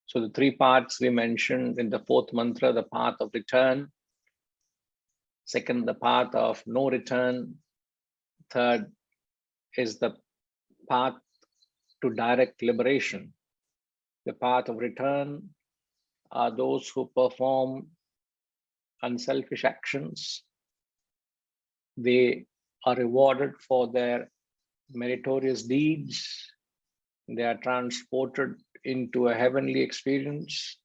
So the three paths we mentioned in the fourth mantra, the path of return. Second, the path of no return. Third is the path to direct liberation. The path of return are those who perform unselfish actions. They are rewarded for their meritorious deeds. They are transported into a heavenly experience.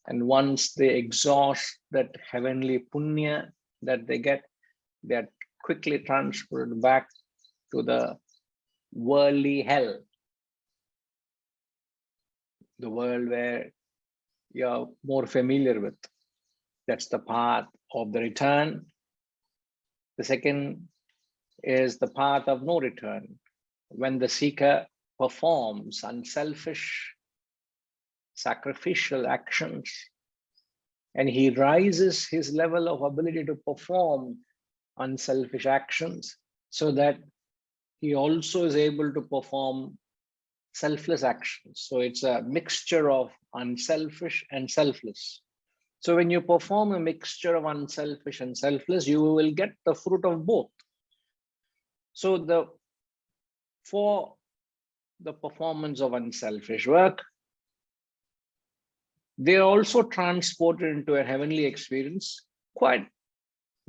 And once they exhaust that heavenly punya that they get, they are quickly transferred back to the worldly hell, the world where you're more familiar with. That's the path of the return. The second is the path of no return. When the seeker performs unselfish, sacrificial actions, and he rises his level of ability to perform unselfish actions so that he also is able to perform selfless actions. So it's a mixture of unselfish and selfless. So when you perform a mixture of unselfish and selfless, you will get the fruit of both. So for the performance of unselfish work, they are also transported into a heavenly experience, quite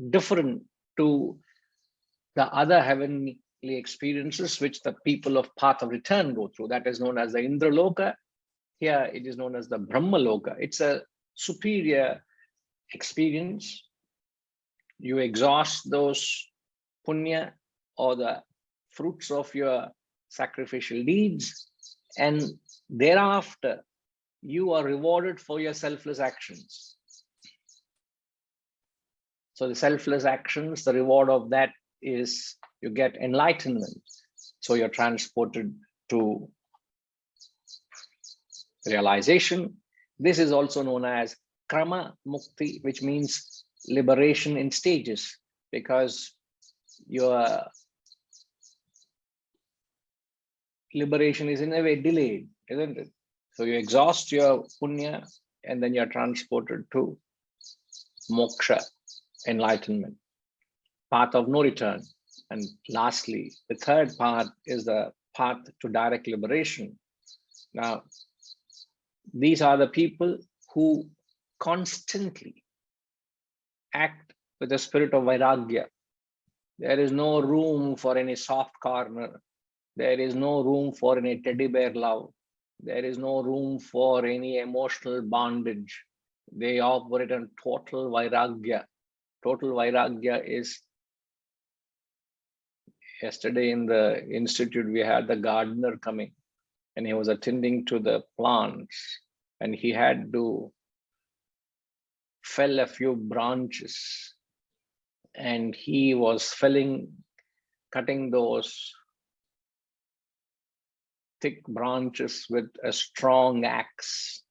different to the other heavenly experiences which the people of path of return go through. That is known as the Indra Loka. Here it is known as the Brahma Loka. It's a superior experience. You exhaust those punya or the fruits of your sacrificial deeds, and thereafter you are rewarded for your selfless actions. So the selfless actions, the reward of that is you get enlightenment. So you're transported to realization. This is also known as krama mukti, which means liberation in stages, because your liberation is in a way delayed, isn't it? So you exhaust your punya and then you're transported to moksha, enlightenment, path of no return. And lastly, the third path is the path to direct liberation. Now, these are the people who constantly act with the spirit of vairagya. There is no room for any soft corner. There is no room for any teddy bear love. There is no room for any emotional bondage. They operate on total vairagya. Total vairagya is, yesterday in the institute, we had the gardener coming and he was attending to the plants and he had to fell a few branches and he was cutting those thick branches with a strong axe.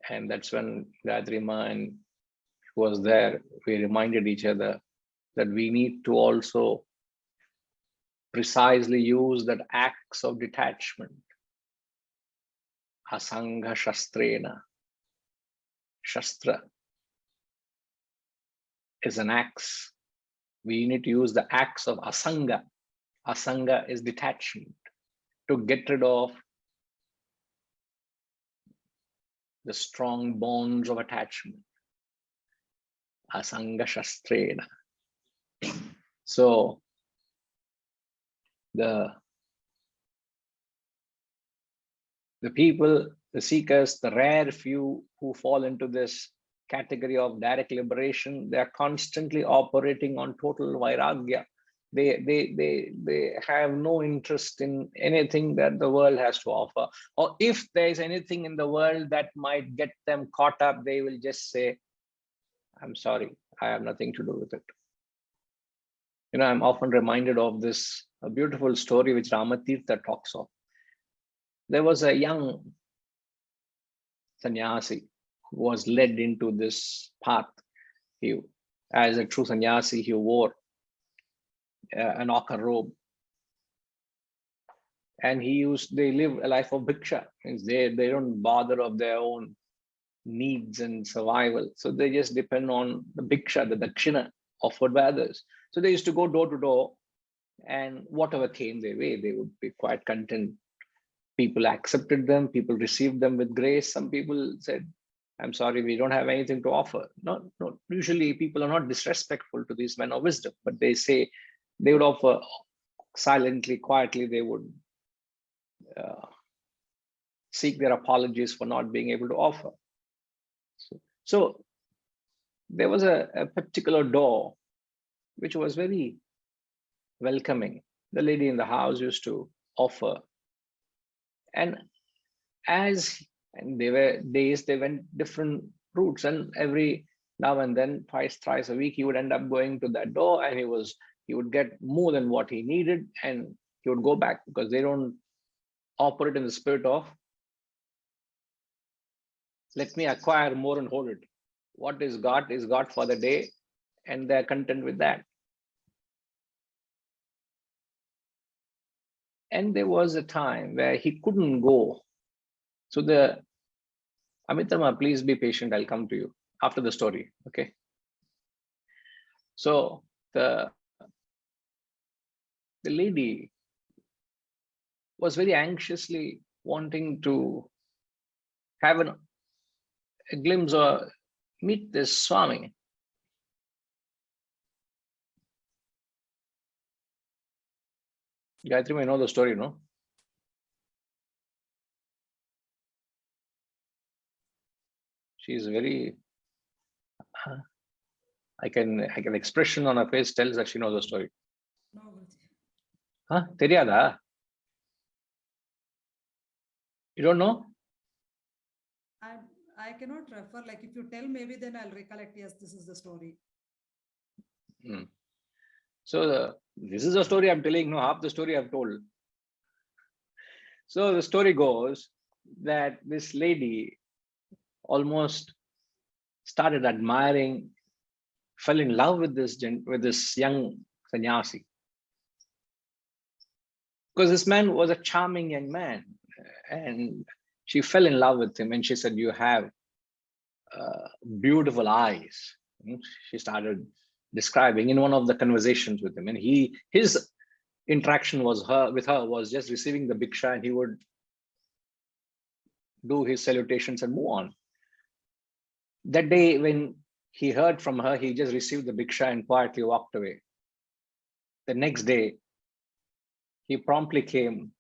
And that's when Gadrima and was there, we reminded each other that we need to also precisely use that axe of detachment. Asanga shastrena. Shastra is an axe. We need to use the axe of asanga. Asanga is detachment, to get rid of the strong bonds of attachment. Asanga shastrena. So the people, the seekers, the rare few who fall into this category of direct liberation, they are constantly operating on total vairagya. They have no interest in anything that the world has to offer. Or if there is anything in the world that might get them caught up, they will just say, I'm sorry, I have nothing to do with it. You know, I'm often reminded of this a beautiful story which Ramatirtha talks of. There was a young sannyasi who was led into this path. He, as a true sannyasi, he wore an ochre robe. And they live a life of bhiksha. Means they don't bother of their own needs and survival. So they just depend on the bhiksha, the dakshina offered by others. So they used to go door to door, and whatever came their way, they would be quite content. People accepted them, people received them with grace. Some people said, I'm sorry, we don't have anything to offer. Not usually people are not disrespectful to these men of wisdom, but they would offer silently, quietly, they would seek their apologies for not being able to offer. So there was a particular door which was very welcoming. The lady in the house used to offer. And there were days they went different routes, and every now and then, twice, thrice a week, he would end up going to that door, and he would get more than what he needed, and he would go back, because they don't operate in the spirit of let me acquire more and hold it. What is God for the day, and they're content with that. And there was a time where he couldn't go. So Amitama, please be patient. I'll come to you after the story. Okay. So the lady was very anxiously wanting to have a glimpse or meet this Swami. Gayatri may know the story, no? She's very, I can expression on her face tells that she knows the story. No, Guruji. Huh? Teriyada? You don't know? I cannot refer, like if you tell, maybe then I'll recollect, yes, this is the story. So this is the story I'm telling, no, half the story I've told. So the story goes that this lady almost started admiring, fell in love with this young sannyasi. Because this man was a charming young man, and she fell in love with him, and she said, you have beautiful eyes. She started describing in one of the conversations with him, and his interaction with her was just receiving the bhiksha, and he would do his salutations and move on. That day when he heard from her, he just received the bhiksha and quietly walked away. The next day, he promptly came,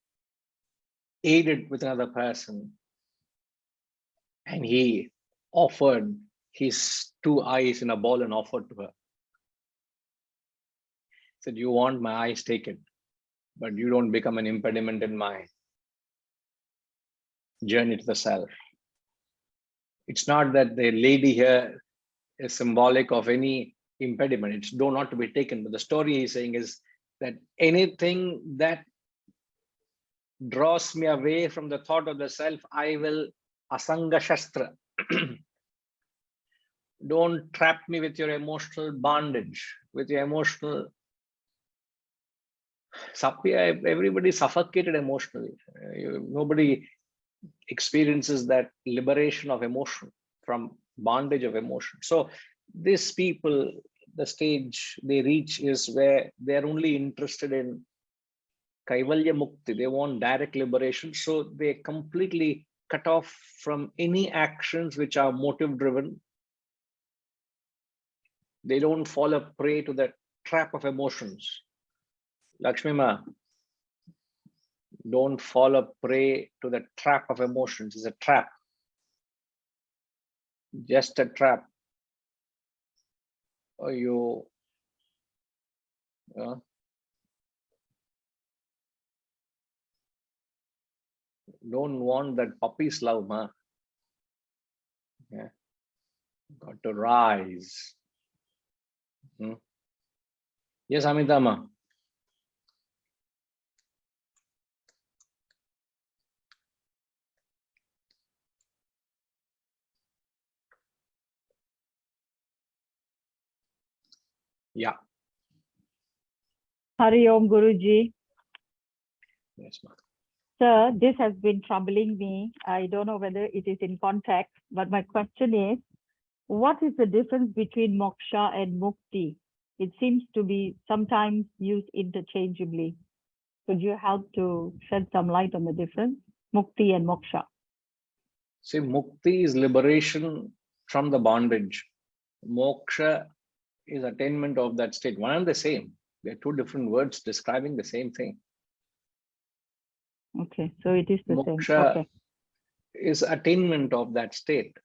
aided with another person, and he offered his 2 eyes in a bowl and offered to her. He said, you want my eyes, take it, but you don't become an impediment in my journey to the self. It's not that the lady here is symbolic of any impediment. It's not to be taken. But the story he's saying is that anything that draws me away from the thought of the self, I will asanga shastra. Don't trap me with your emotional bondage, with your emotional. Everybody suffocated emotionally. Nobody experiences that liberation of emotion from bondage of emotion. So these people, the stage they reach is where they're only interested in Kaivalyopanishad. They want direct liberation. So they completely cut off from any actions which are motive driven. They don't fall a prey to the trap of emotions. Lakshmi Ma, don't fall a prey to the trap of emotions. It's a trap. Just a trap. Or you don't want that puppy's love, ma. Yeah. Got to rise. Yes, Amitama. Yeah. Hari Om Guruji. Yes, ma. Sir, this has been troubling me. I don't know whether it is in context, but my question is, what is the difference between moksha and mukti? It seems to be sometimes used interchangeably. Could you help to shed some light on the difference? Mukti and moksha. See, mukti is liberation from the bondage. Moksha is attainment of that state. One and the same. They're two different words describing the same thing. Okay, so it is the same. Moksha Okay. is attainment of that state,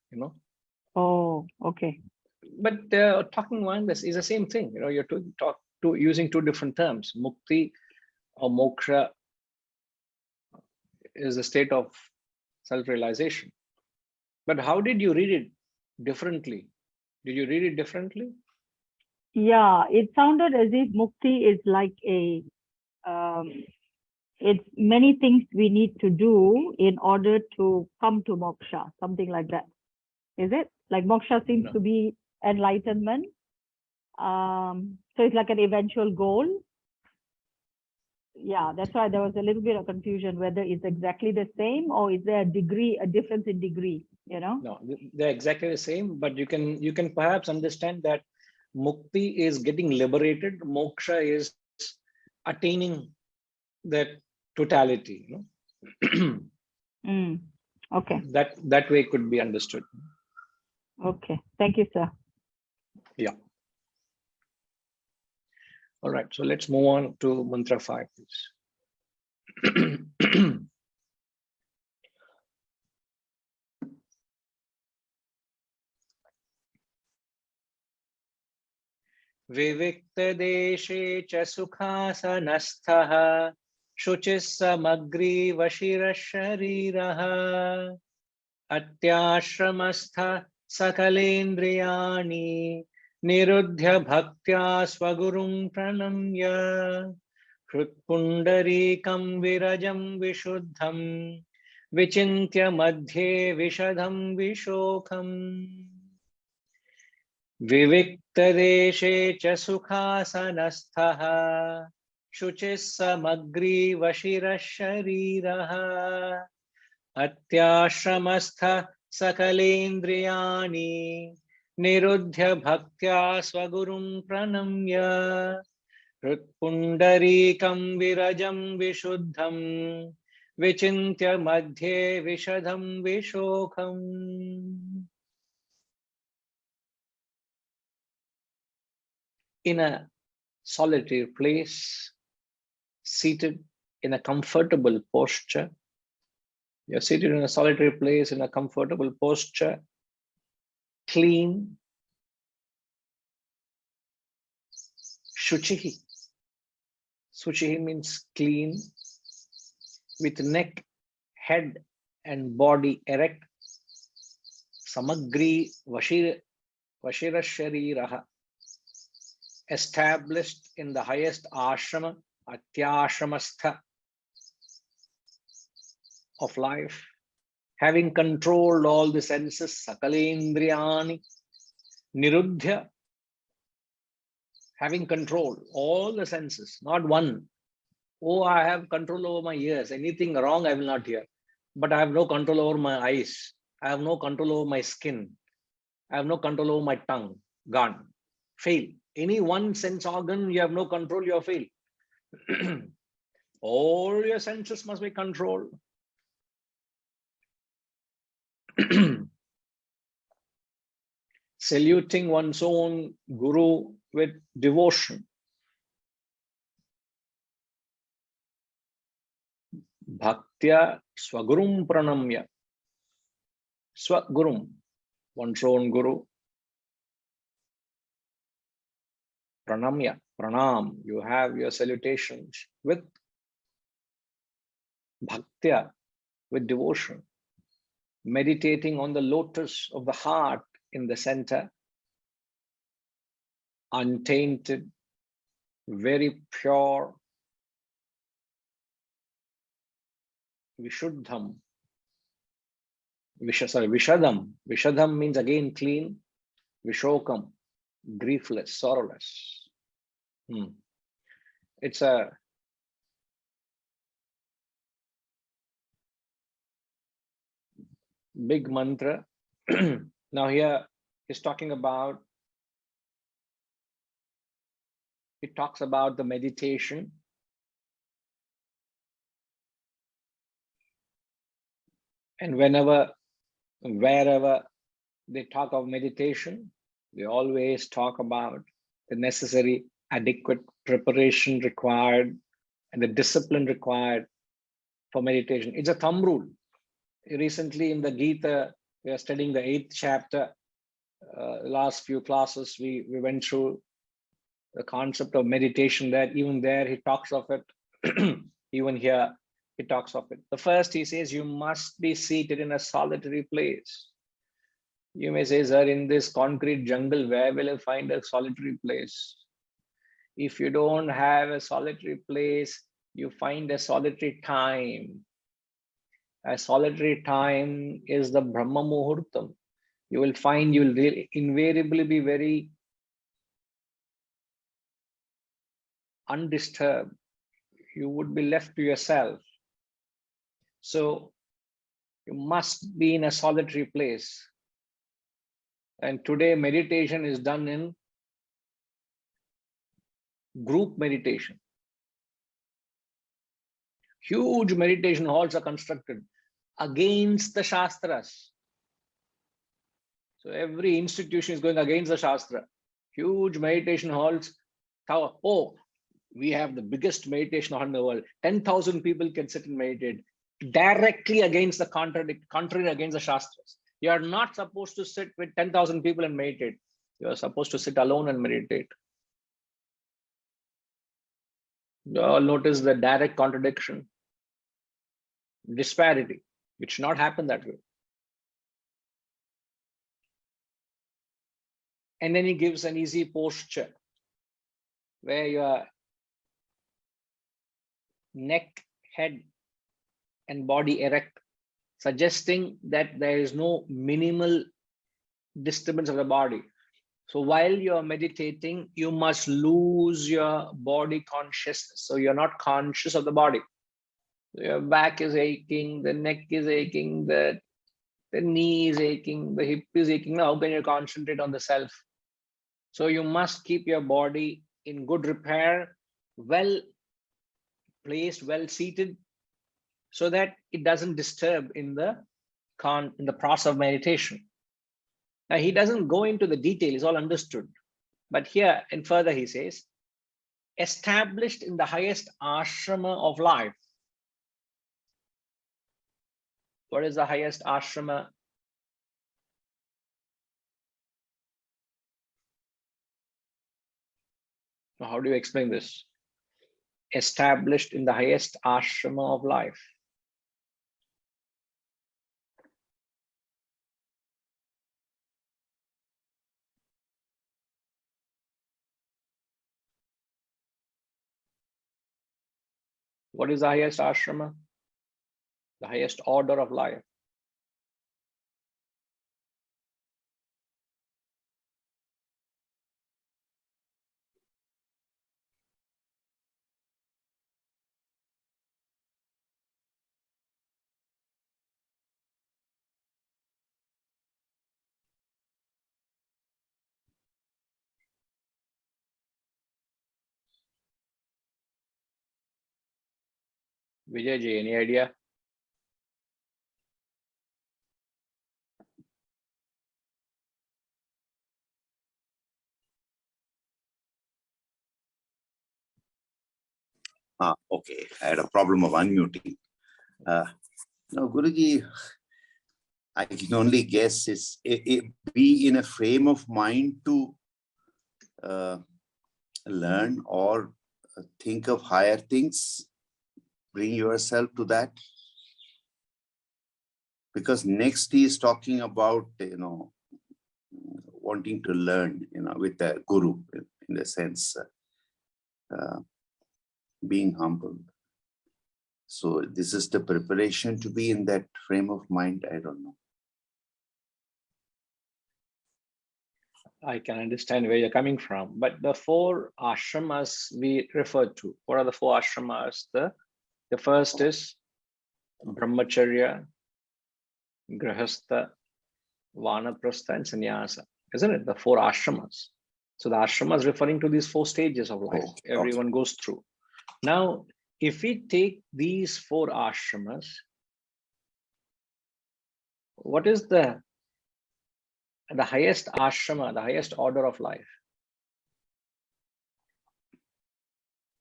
Oh, okay. But talking one this is the same thing. You're using two different terms. Mukti or moksha is a state of self-realization. But how did you read it differently? Did you read it differently? Yeah, it sounded as if mukti is like it's many things we need to do in order to come to moksha, something like that. Is it? Like moksha seems No. to be enlightenment. So it's like an eventual goal. Yeah, that's why there was a little bit of confusion whether it's exactly the same or is there a difference in degree, No, they're exactly the same, but you can perhaps understand that mukti is getting liberated, moksha is attaining that totality. Okay. That way could be understood. Okay. Thank you, sir. Yeah. All right. So let's move on to mantra 5, please. विविक्तदेशे च सुखासनस्थः शुचिः समग्रीवशिरशरीरः अत्याश्रमस्थ सकलेन्द्रियाणि निरुध्य भक्त्या स्वगुरुं प्रणम्य हृत्पुण्डरीकं विरजं विशुद्धं विचिन्त्य मध्ये विशदं विशोकम् विविक्तदेशे च सुखासनस्थः शुचिः समग्रीवशिरशरीरः अत्याश्रमस्थ सकलेन्द्रियाणि निरुध्य भक्त्या स्वगुरुं प्रणम्य हृत्पुण्डरीकं विरजं विशुद्धं विचिन्त्य मध्ये विशदं विशोकम् in a solitary place, seated in a comfortable posture. You're seated in a solitary place in a comfortable posture, clean, shuchihi. Shuchihi means clean, with neck, head, and body erect. Samagri vashira shariraha. Established in the highest ashrama, atyashramastha of life, having controlled all the senses, sakalendriyani, niruddhya, having controlled all the senses, not one. Oh, I have control over my ears. Anything wrong, I will not hear. But I have no control over my eyes. I have no control over my skin. I have no control over my tongue. Gone. Fail. Any one sense organ, you have no control, you have failed. All your senses must be controlled. Saluting one's own guru with devotion. Bhaktya swagurum pranamya. Swagurum, one's own guru. Pranamya, pranam, you have your salutations with bhaktya, with devotion, meditating on the lotus of the heart in the center, untainted, very pure, vishuddham, vishadam. Vishadam means again clean, vishokam, griefless, sorrowless. It's a big mantra. Now here he's talking about, it talks about the meditation. And wherever they talk of meditation, they always talk about the necessary adequate preparation required and the discipline required for meditation. It's a thumb rule. Recently in the Gita, we are studying the 8th chapter. Last few classes, we went through the concept of meditation there. Even there, he talks of it. Even here, he talks of it. The first, he says, you must be seated in a solitary place. You may say, sir, in this concrete jungle, where will I find a solitary place? If you don't have a solitary place, you find a solitary time. A solitary time is the Brahma Muhurtam. You will find you will invariably be very undisturbed. You would be left to yourself. So you must be in a solitary place. And today meditation is done in group meditation. Huge meditation halls are constructed against the Shastras. So every institution is going against the Shastra. Huge meditation halls. Oh, we have the biggest meditation hall in the world. 10,000 people can sit and meditate directly against the contrary against the Shastras. You are not supposed to sit with 10,000 people and meditate. You are supposed to sit alone and meditate. You all notice the direct contradiction, disparity. It should not happen that way. And then he gives an easy posture where your neck, head, and body erect, suggesting that there is no minimal disturbance of the body. So while you're meditating, you must lose your body consciousness. So you're not conscious of the body. Your back is aching, the neck is aching, the knee is aching, the hip is aching. Now, how can you concentrate on the self? So you must keep your body in good repair, well placed, well seated, so that it doesn't disturb in the process of meditation. Now he doesn't go into the detail, it's all understood. But here and further he says, established in the highest ashrama of life. What is the highest ashrama? How do you explain this? Established in the highest ashrama of life. What is the highest ashrama? The highest order of life. Vijay ji, any idea? Okay, I had a problem of unmuting. No, Guruji, I can only guess it's be in a frame of mind to learn or think of higher things, bring yourself to that. Because next he is talking about, wanting to learn, with the Guru, in the sense, being humble. So this is the preparation to be in that frame of mind. I don't know. I can understand where you're coming from, but the 4 ashramas we referred to, what are the 4 ashramas? The first is brahmacharya, grihastha, vanaprastha, and sannyasa, isn't it? The 4 ashramas. So the ashrama is referring to these 4 stages of life Okay. everyone goes through. Now, if we take these 4 ashramas, what is the highest ashrama, the highest order of life?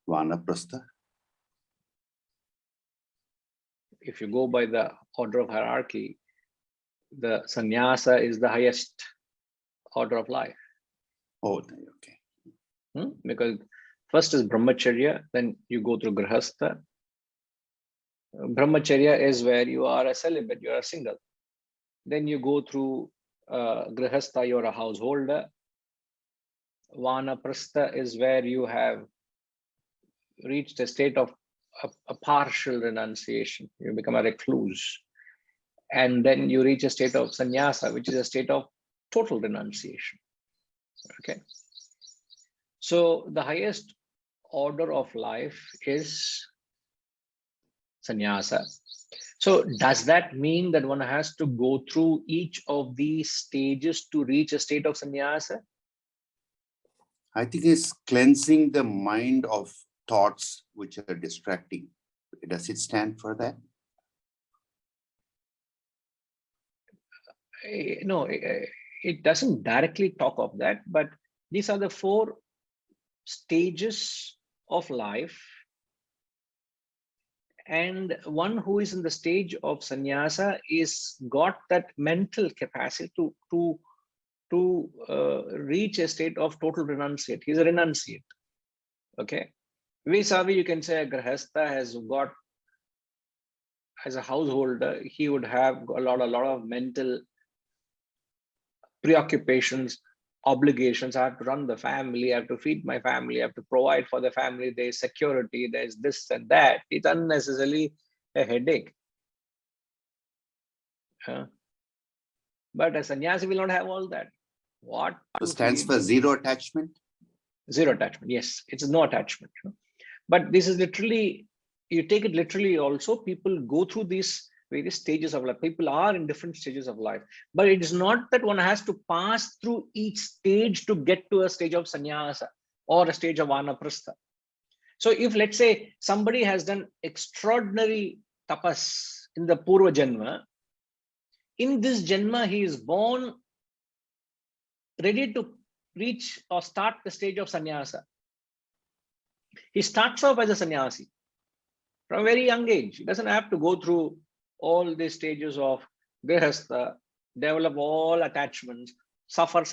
Vanaprastha. If you go by the order of hierarchy, the sannyasa is the highest order of life. Oh, okay. Because first is brahmacharya, then you go through grihastha. Brahmacharya is where you are a celibate, you are a single. Then you go through grihastha, you're a householder. Vanaprastha is where you have reached a state of a partial renunciation. You become a recluse. And then you reach a state of sannyasa, which is a state of total renunciation. Okay. So the highest order of life is sannyasa. So does that mean that one has to go through each of these stages to reach a state of sannyasa? I think it's cleansing the mind of thoughts which are distracting. Does it stand for that? No, it doesn't directly talk of that, but these are the 4 stages of life. And one who is in the stage of sannyasa is got that mental capacity to reach a state of total renunciate. He's a renunciate. Okay. Vis-a-vis, you can say a grihastha has got, as a householder, he would have a lot of mental preoccupations, obligations. I have to run the family, I have to feed my family, I have to provide for the family, there's security, there's this and that. It's unnecessarily a headache. But a sannyasi will not have all that. What stands for zero attachment? Zero attachment, yes. It's no attachment. But this is literally, you take it literally also, people go through these various stages of life. People are in different stages of life. But it is not that one has to pass through each stage to get to a stage of sannyasa or a stage of vanaprastha. So if, let's say, somebody has done extraordinary tapas in the Purva Janma, in this Janma, he is born ready to reach or start the stage of sannyasa. He starts off as a sannyasi from a very young age. He doesn't have to go through all these stages of grihastha, develop all attachments, suffer,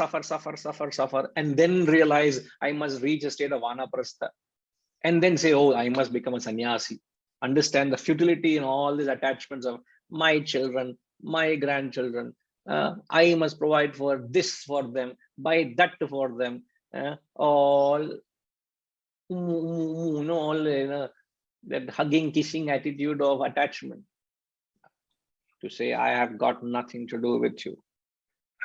and then realize I must reach a state of vanaprastha. And then say, oh, I must become a sannyasi. Understand the futility in all these attachments of my children, my grandchildren. I must provide for this for them, buy that for them. All that hugging, kissing attitude of attachment. To say, I have got nothing to do with you.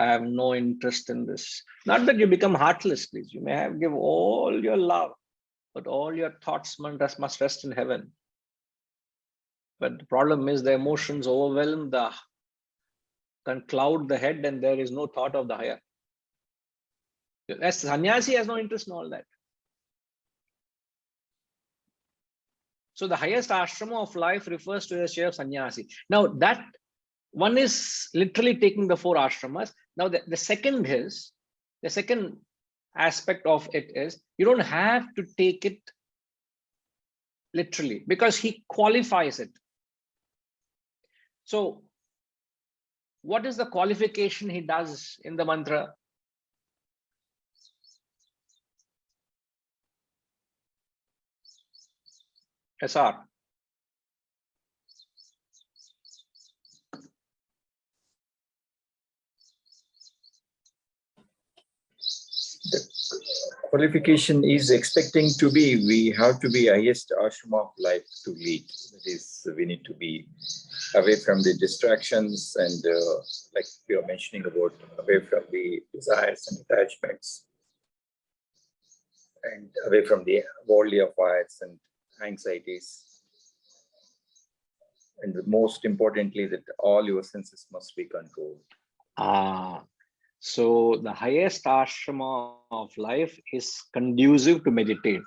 I have no interest in this. Not that you become heartless, please. You may have give all your love, but all your thoughts must rest in heaven. But the problem is the emotions overwhelm can cloud the head, and there is no thought of the higher. As sannyasi has no interest in all that. So the highest ashrama of life refers to the state of sannyasi. Now that one is literally taking the 4 ashramas. Now the second aspect of it is you don't have to take it literally because he qualifies it. So what is the qualification he does in the mantra? SR. The qualification is expecting to be, we have to be highest ashrama of life to lead. That is, we need to be away from the distractions and like we are mentioning about away from the desires and attachments and away from the worldly affairs and anxieties. And most importantly, that all your senses must be controlled. So the highest ashrama of life is conducive to meditate,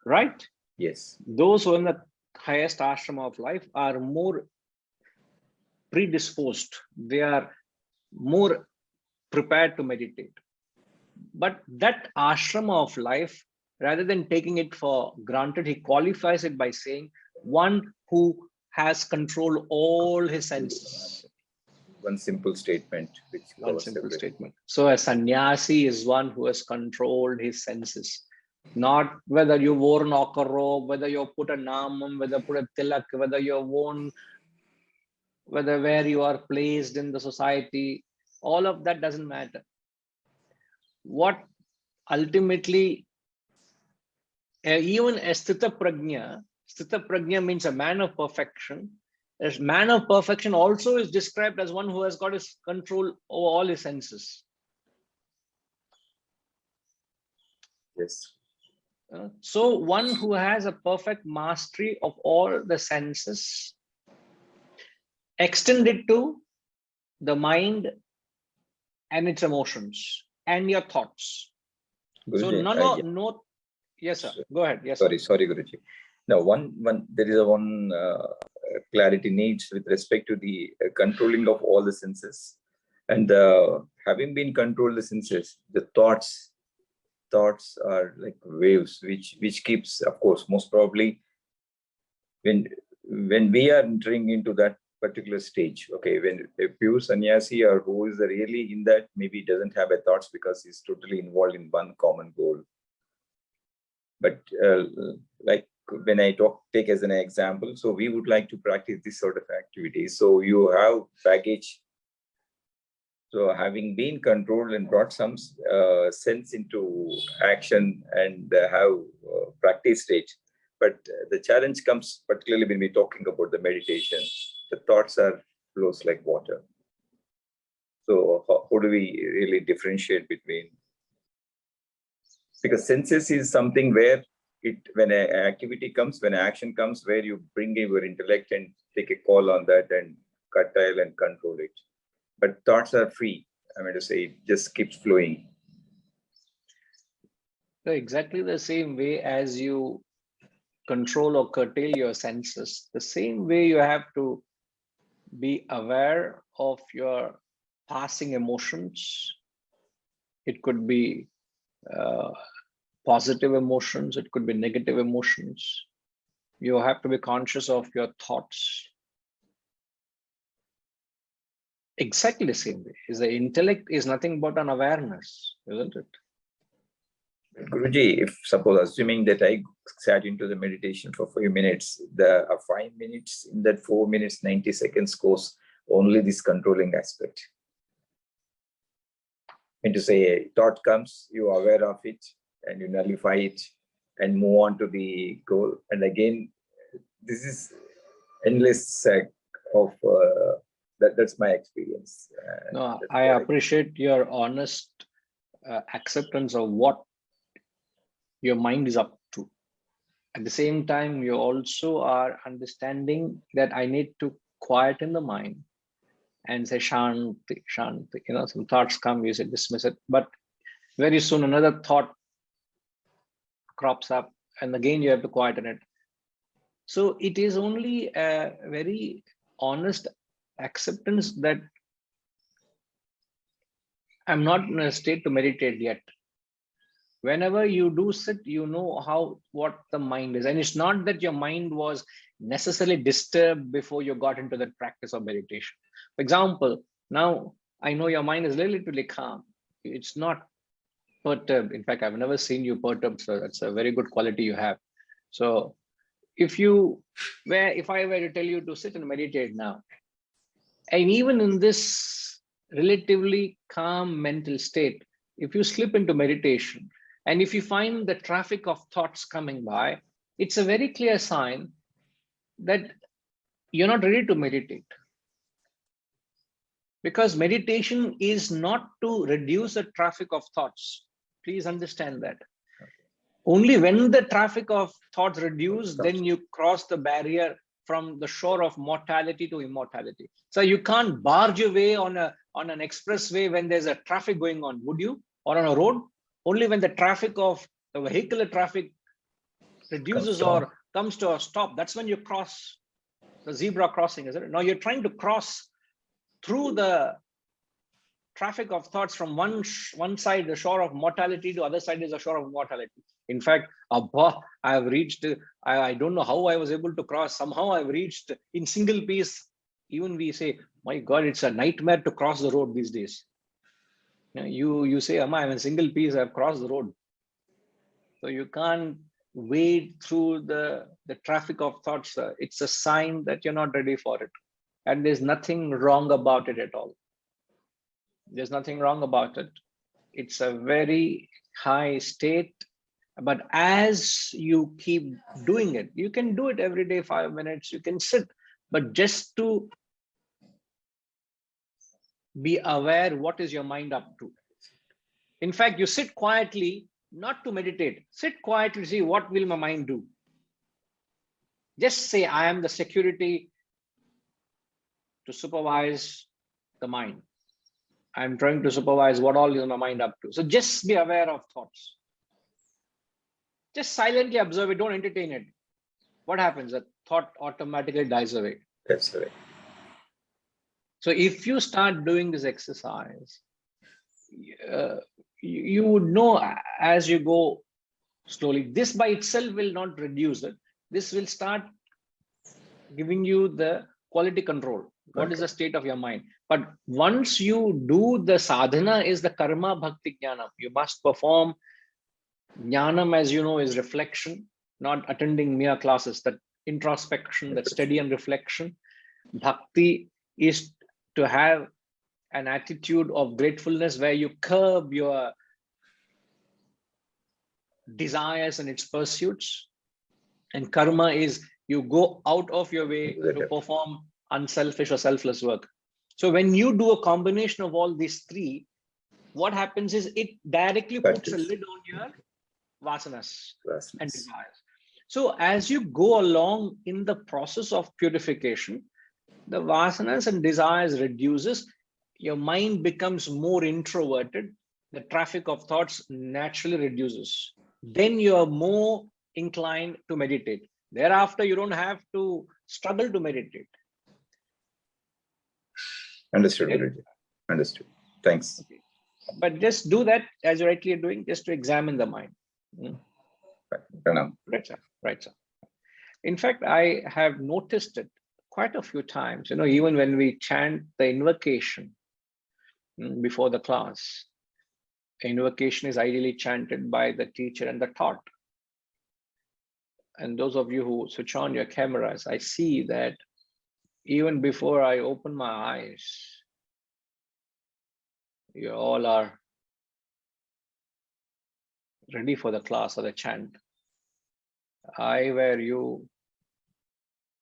right? Yes. Those who are in the highest ashrama of life are more predisposed. They are more prepared to meditate. But that ashrama of life, rather than taking it for granted, he qualifies it by saying one who has controlled all his senses. One simple statement, which One covers simple everything. statement. So a sannyasi is one who has controlled his senses. Not whether you wore an ochre robe, whether you put a namam, whether put a tilak, whether you're worn, whether where you are placed in the society, all of that doesn't matter. What ultimately, even a sthita prajna means a man of perfection. A man of perfection also is described as one who has got his control over all his senses. Yes. So one who has a perfect mastery of all the senses, extend it to the mind and its emotions and your thoughts. So Guruji, no, yes, sir. Go ahead. Yes, sorry, sir. sorry, Guruji. Now, there is one clarity needs with respect to the controlling of all the senses, and having been controlled the senses, the thoughts are like waves, which keeps, of course, most probably when we are entering into that particular stage, okay, when a pure sannyasi or who is really in that, maybe doesn't have a thoughts because he's totally involved in one common goal. But like when I take as an example, so we would like to practice this sort of activities. So you have baggage. So having been controlled and brought some sense into action and have practiced it. But the challenge comes particularly when we're talking about the meditation. The thoughts are flows like water. So how do we really differentiate between? Because senses is something where when an activity comes, when action comes, where you bring in your intellect and take a call on that and curtail and control it. But thoughts are free. I mean to say, it just keeps flowing. So exactly the same way as you control or curtail your senses, the same way you have to be aware of your passing emotions. It could be positive emotions, it could be negative emotions. You have to be conscious of your thoughts. Exactly the same way. The intellect is nothing but an awareness, isn't it? Guruji, if suppose assuming that I sat into the meditation for 5 minutes, the 5 minutes in that 4 minutes, 90 seconds goes only this controlling aspect. And to say a thought comes, you are aware of it and you nullify it and move on to the goal. And again, this is endless of that's my experience. No, I appreciate your honest acceptance of what your mind is up to. At the same time, you also are understanding that I need to quieten the mind and say shanti, shanti. You know, some thoughts come, you say dismiss it, but very soon another thought crops up, and again you have to quieten it. So it is only a very honest acceptance that I'm not in a state to meditate yet. Whenever you do sit, you know what the mind is. And it's not that your mind was necessarily disturbed before you got into the practice of meditation. For example, now I know your mind is relatively calm. It's not perturbed. In fact, I've never seen you perturbed, so that's a very good quality you have. So if I were to tell you to sit and meditate now, and even in this relatively calm mental state, if you slip into meditation, and if you find the traffic of thoughts coming by, it's a very clear sign that you're not ready to meditate. Because meditation is not to reduce the traffic of thoughts. Please understand that. Only when the traffic of thoughts reduce, then you cross the barrier from the shore of mortality to immortality. So you can't barge your way on an expressway when there's a traffic going on, would you? Or on a road? Only when the traffic of the vehicular traffic reduces or comes to a stop, that's when you cross the zebra crossing, isn't it? Now you're trying to cross through the traffic of thoughts from one side, the shore of mortality, to other side is the shore of mortality. In fact, Abba, I have reached, I don't know how I was able to cross. Somehow I've reached in single piece. Even we say, my God, it's a nightmare to cross the road these days. You say, Amma, I'm in single piece, I've crossed the road. So you can't wade through the traffic of thoughts. It's a sign that you're not ready for it. And there's nothing wrong about it at all. There's nothing wrong about it. It's a very high state. But as you keep doing it, you can do it every day, 5 minutes, you can sit, but just to be aware what is your mind up to. In fact, you sit quietly, not to meditate. Sit quietly, see what will my mind do. Just say, I am the security to supervise the mind. I'm trying to supervise what all is my mind up to. So just be aware of thoughts. Just silently observe it, don't entertain it. What happens? The thought automatically dies away. That's right. So if you start doing this exercise, you would know as you go slowly. This by itself will not reduce it. This will start giving you the quality control. What is the state of your mind? But once you do the sadhana is the karma bhakti jnanam. You must perform. Jnanam, as you know, is reflection, not attending mere classes. That introspection, that study and reflection. Bhakti is to have an attitude of gratefulness where you curb your desires and its pursuits. And karma is you go out of your way to perform unselfish or selfless work. So when you do a combination of all these three, what happens is it directly puts a lid on your vasanas and desires. So as you go along in the process of purification, the vasanas and desires reduces, your mind becomes more introverted, the traffic of thoughts naturally reduces. Then you are more inclined to meditate. Thereafter, you don't have to struggle to meditate. Understood, Guruji. Understood. Thanks. Okay. But just do that as you rightly are doing, just to examine the mind. Right, sir. Right, sir. In fact, I have noticed it quite a few times, even when we chant the invocation before the class. Invocation is ideally chanted by the teacher and the taught. And those of you who switch on your cameras, I see that even before I open my eyes, you all are ready for the class or the chant. I were you,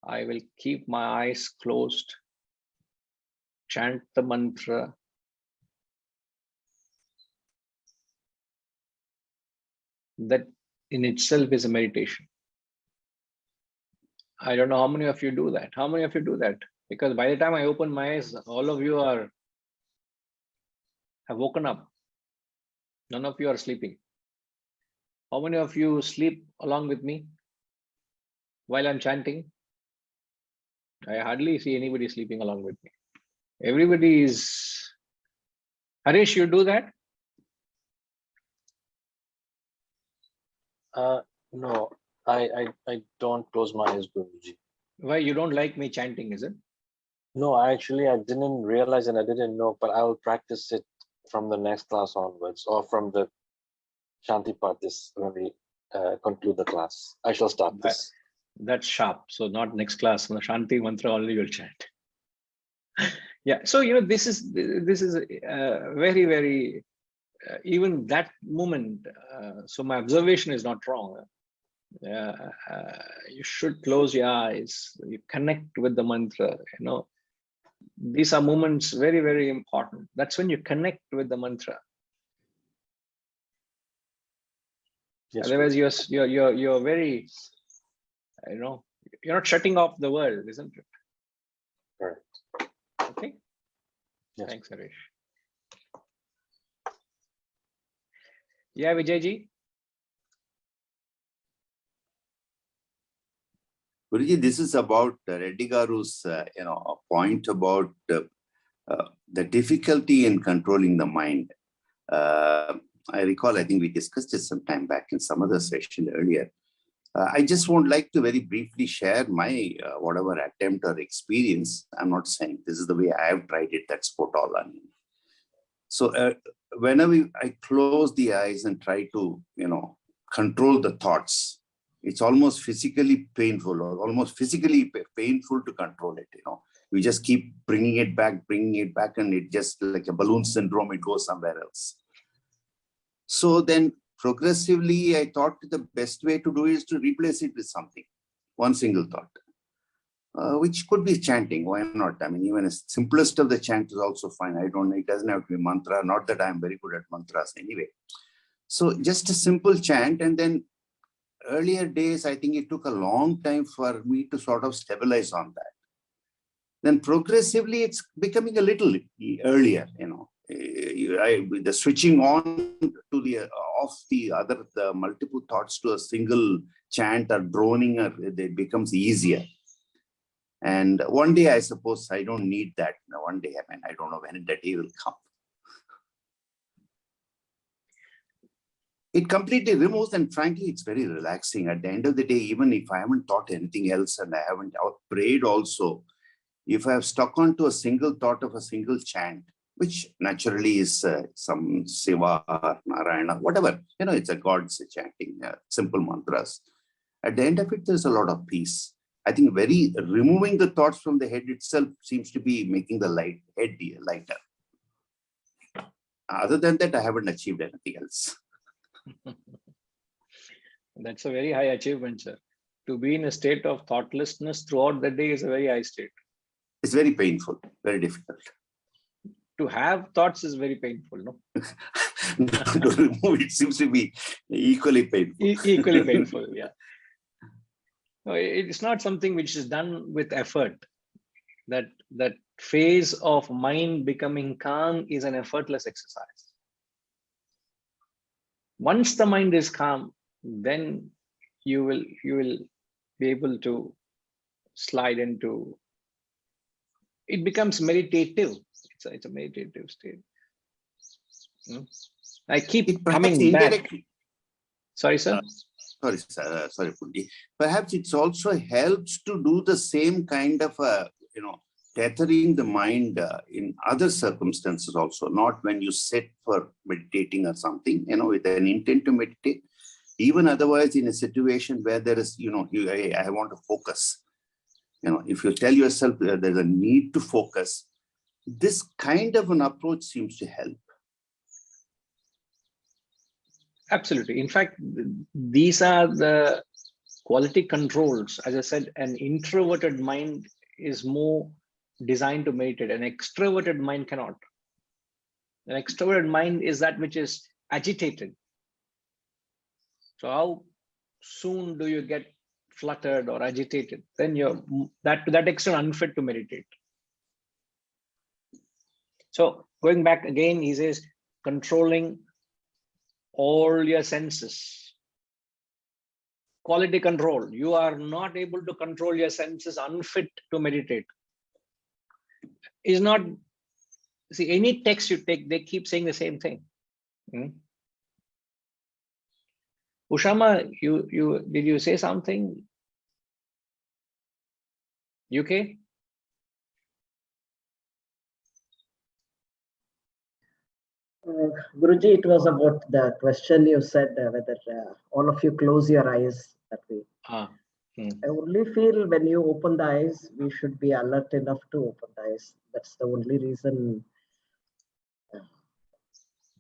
I will keep my eyes closed, chant the mantra. That in itself is a meditation. I don't know how many of you do that. How many of you do that? Because by the time I open my eyes, all of you have woken up. None of you are sleeping. How many of you sleep along with me while I'm chanting? I hardly see anybody sleeping along with me. Everybody is. Harish, you do that? No, I don't close my eyes, Guruji. Why, you don't like me chanting, is it? No, I didn't realize and I didn't know, but I will practice it from the next class onwards, or from the Shanti part when we conclude the class. I shall start this. That's sharp. So not next class. The Shanti mantra only you'll chant. Yeah. So this is very, very even that moment. So my observation is not wrong. You should close your eyes. You connect with the mantra. These are moments very, very important. That's when you connect with the mantra. Yes, otherwise, you're very, you're not shutting off the world, isn't it? Correct. Okay. Yes. Thanks, Harish. Yeah, Vijayji. Guruji, this is about Reddy Garu's, a point about the difficulty in controlling the mind. I recall, I think we discussed it some time back in some other session earlier. I just would like to very briefly share my whatever attempt or experience. I'm not saying this is the way I have tried it, that's Potala. So whenever I close the eyes and try to, control the thoughts, it's almost physically painful or almost physically painful to control it. We just keep bringing it back, and it just like a balloon syndrome, it goes somewhere else. So then progressively, I thought the best way to do is to replace it with something, one single thought, which could be chanting. Why not? I mean, even the simplest of the chant is also fine. It doesn't have to be mantra. Not that I'm very good at mantras anyway. So just a simple chant. And then earlier days, I think it took a long time for me to sort of stabilize on that. Then progressively, it's becoming a little earlier, the switching on to the the multiple thoughts to a single chant or droning, it becomes easier. And one day, I suppose I don't need that. One day, I mean, I don't know when that day will come. It completely removes, and frankly, it's very relaxing. At the end of the day, even if I haven't thought anything else and I haven't prayed also, if I have stuck on to a single thought of a single chant, which naturally is some Shiva or Narayana, whatever, it's a God's chanting, simple mantras. At the end of it, there's a lot of peace. I think removing the thoughts from the head itself seems to be making the head lighter. Other than that, I haven't achieved anything else. That's a very high achievement, sir. To be in a state of thoughtlessness throughout the day is a very high state. It's very painful, very difficult. To have thoughts is very painful, no? To remove it seems to be equally painful. Equally painful, yeah. No, it's not something which is done with effort. That phase of mind becoming calm is an effortless exercise. Once the mind is calm, then you will be able to slide into. It becomes meditative. It's a meditative state. I keep coming back. Sorry, sir. Sorry, Pundi. Perhaps it also helps to do the same kind of, tethering the mind in other circumstances also, not when you sit for meditating or something, with an intent to meditate. Even otherwise, in a situation where there is, I want to focus. If you tell yourself there's a need to focus, this kind of an approach seems to help. Absolutely. In fact, these are the quality controls. As I said, an introverted mind is more designed to meditate. An extroverted mind cannot. An extroverted mind is that which is agitated. So how soon do you get fluttered or agitated? Then you're to that extent unfit to meditate. So going back again, he says, controlling all your senses. Quality control. You are not able to control your senses, unfit to meditate. Is not, see, any text you take, they keep saying the same thing. Ushama, did you say something? UK? Guruji, it was about the question you said, whether all of you close your eyes that way. I only feel when you open the eyes, we should be alert enough to open the eyes. That's the only reason.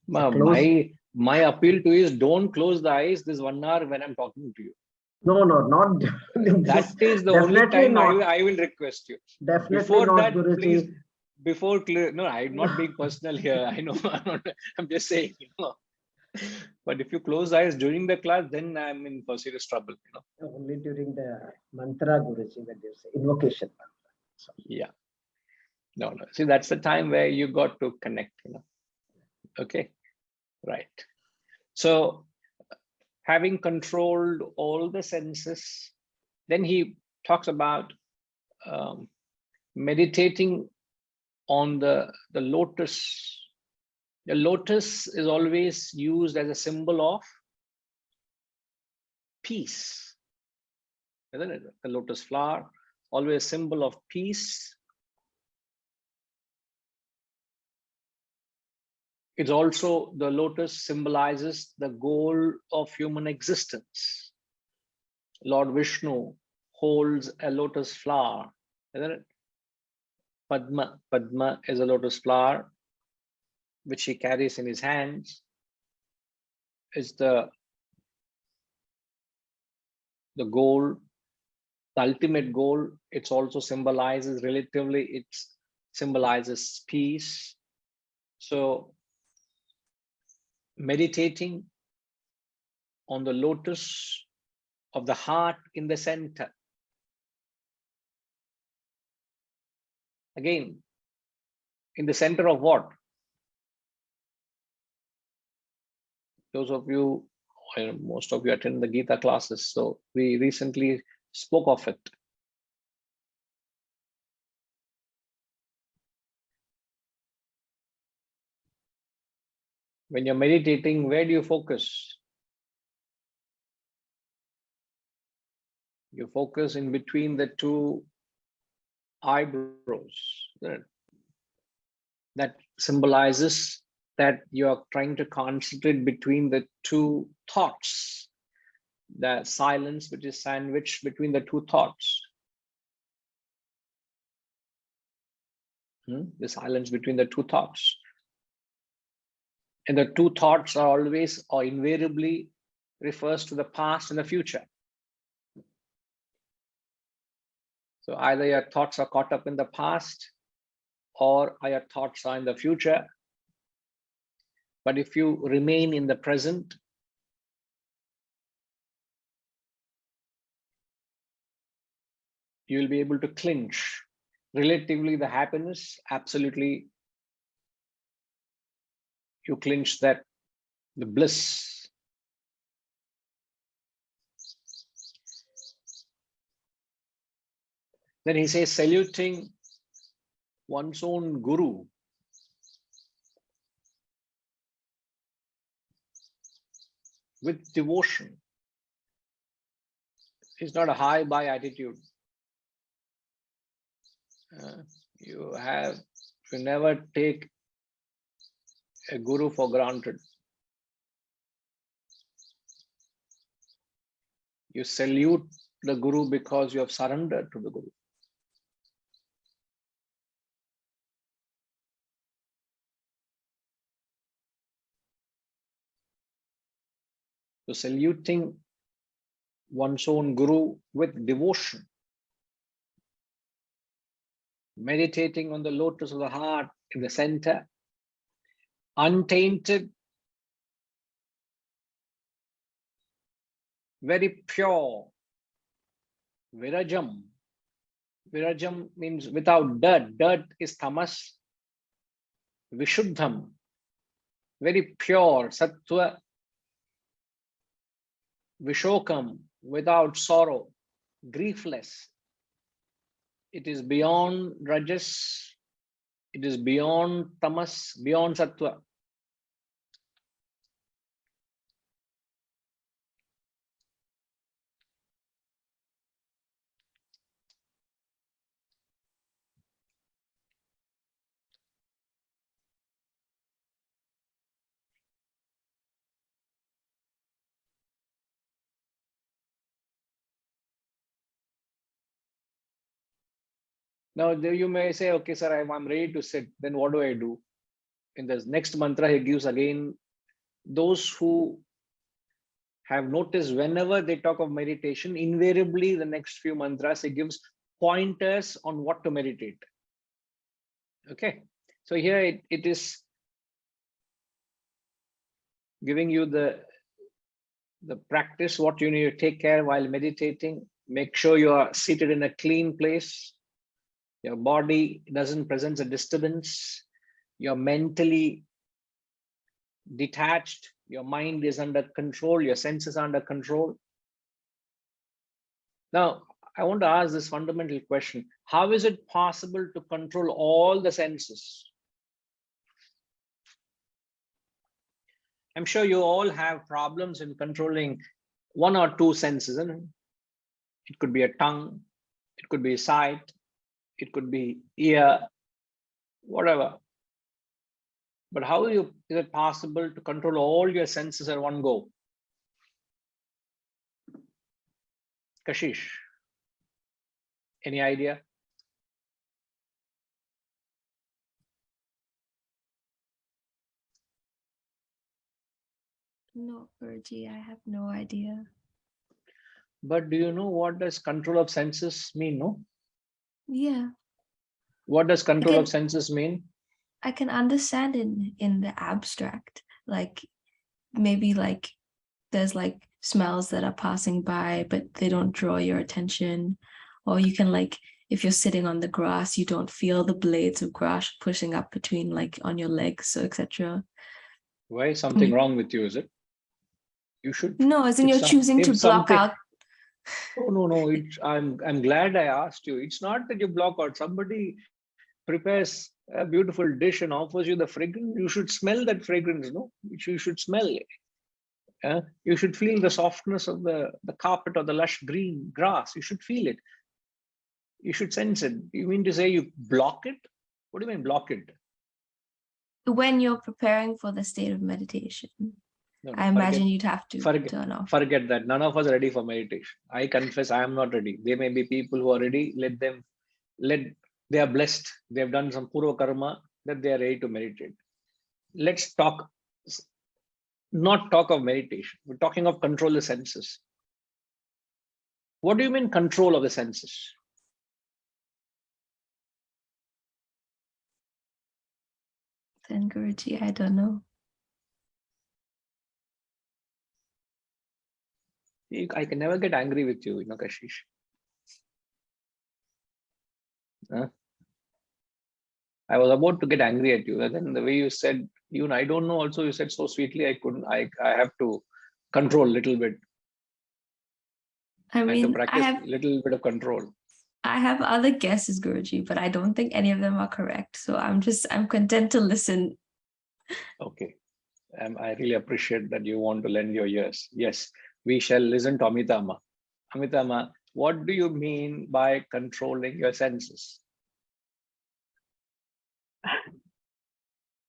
My appeal to you is don't close the eyes this 1 hour when I'm talking to you. No, not. That is the only time I will request you. Definitely Before not, that, Guruji. please, no, I'm not being personal here. I know, I'm just saying, But if you close eyes during the class, then I'm in for serious trouble, you know. Only during the mantra, Guruji, when you say invocation. So, yeah. No. See, that's the time where you got to connect, you know. Okay. Right. So having controlled all the senses, then he talks about meditating on the lotus. The lotus is always used as a symbol of peace, isn't it? The lotus flower, always a symbol of peace. It's also, the lotus symbolizes the goal of human existence. Lord Vishnu holds a lotus flower, isn't it? Padma. Padma is a lotus flower which he carries in his hands. Is the goal, the ultimate goal. It's also symbolizes, relatively, it symbolizes peace. So meditating on the lotus of the heart in the center. Again, in the center of what? Those of you, most of you attend the Gita classes, so we recently spoke of it. When you're meditating, where do you focus? You focus in between the two eyebrows. That symbolizes that you're trying to concentrate between the two thoughts, the silence which is sandwiched between the two thoughts. The silence between the two thoughts. And the two thoughts are always or invariably refers to the past and the future. So either your thoughts are caught up in the past or your thoughts are in the future. But if you remain in the present, you will be able to clinch relatively the happiness. Absolutely, you clinch that, the bliss. Then he says, saluting one's own guru. With devotion. It's not a high-by attitude. You never take a guru for granted. You salute the guru because you have surrendered to the guru. So saluting one's own guru with devotion. Meditating on the lotus of the heart in the center. Untainted. Very pure. Virajam. Virajam means without dirt. Dirt is tamas. Vishuddham. Very pure. Sattva. Vishokam, without sorrow, griefless. It is beyond rajas, it is beyond tamas, beyond sattva. Now you may say, okay, sir, I'm ready to sit. Then what do I do? In the next mantra, he gives again, those who have noticed whenever they talk of meditation, invariably the next few mantras, he gives pointers on what to meditate. Okay. So here it is giving you the practice, what you need to take care while meditating. Make sure you are seated in a clean place. Your body doesn't present a disturbance. You're mentally detached. Your mind is under control. Your senses are under control. Now, I want to ask this fundamental question. How is it possible to control all the senses? I'm sure you all have problems in controlling one or two senses. Isn't it? It could be a tongue, it could be sight, it could be ear, whatever. But how is it possible to control all your senses at one go? Kashish, any idea? No, Guruji, I have no idea. But do you know what does control of senses mean? No? Yeah. What does control of senses mean? I can understand in the abstract, like maybe like there's like smells that are passing by, but they don't draw your attention. Or you can like, if you're sitting on the grass, you don't feel the blades of grass pushing up between like on your legs, etc. Why something wrong with you, is it? You should. No, as in you're choosing to block out. No. I'm glad I asked you. It's not that you block out. Somebody prepares a beautiful dish and offers you the fragrance. You should smell that fragrance, no? You should smell it. You should feel the softness of the carpet or the lush green grass. You should feel it. You should sense it. You mean to say you block it? What do you mean block it? When you're preparing for the state of meditation. No, I imagine you'd have to turn off. Forget that. None of us are ready for meditation. I confess I am not ready. There may be people who are ready. They are blessed. They have done some purva karma that they are ready to meditate. Let's not talk of meditation. We're talking of control the senses. What do you mean control of the senses? Then Guruji, I don't know. I can never get angry with you, Kashish. I was about to get angry at you, and then the way you said, even I don't know, also you said so sweetly, I have to control a little bit. I mean, to practice a little bit of control. I have other guesses, Guruji, but I don't think any of them are correct. So I'm content to listen. Okay. I really appreciate that you want to lend your ears. Yes, we shall listen to Amitama. Amitama, what do you mean by controlling your senses?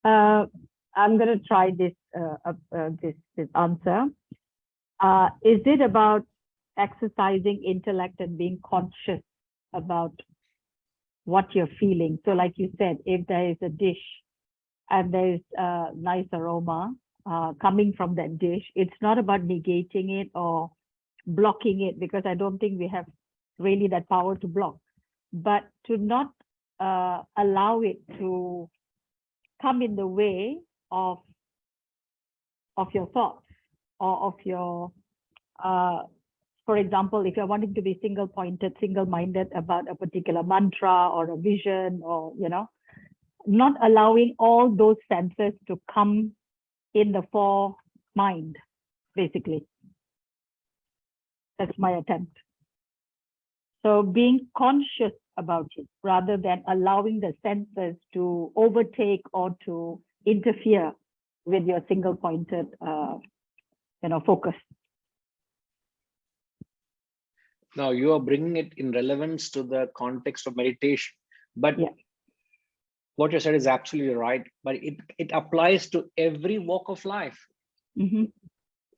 I'm going to try this answer. Is it about exercising intellect and being conscious about what you're feeling? So like you said, if there is a dish and there is a nice aroma coming from that dish, it's not about negating it or blocking it, because I don't think we have really that power to block, but to not allow it to come in the way of your thoughts or of your for example, if you're wanting to be single-minded about a particular mantra or a vision, or not allowing all those senses to come in the fore mind, basically. That's my attempt. So being conscious about it rather than allowing the senses to overtake or to interfere with your single-pointed focus. Now you are bringing it in relevance to the context of meditation, but yeah, what you said is absolutely right, but it applies to every walk of life. Mm-hmm.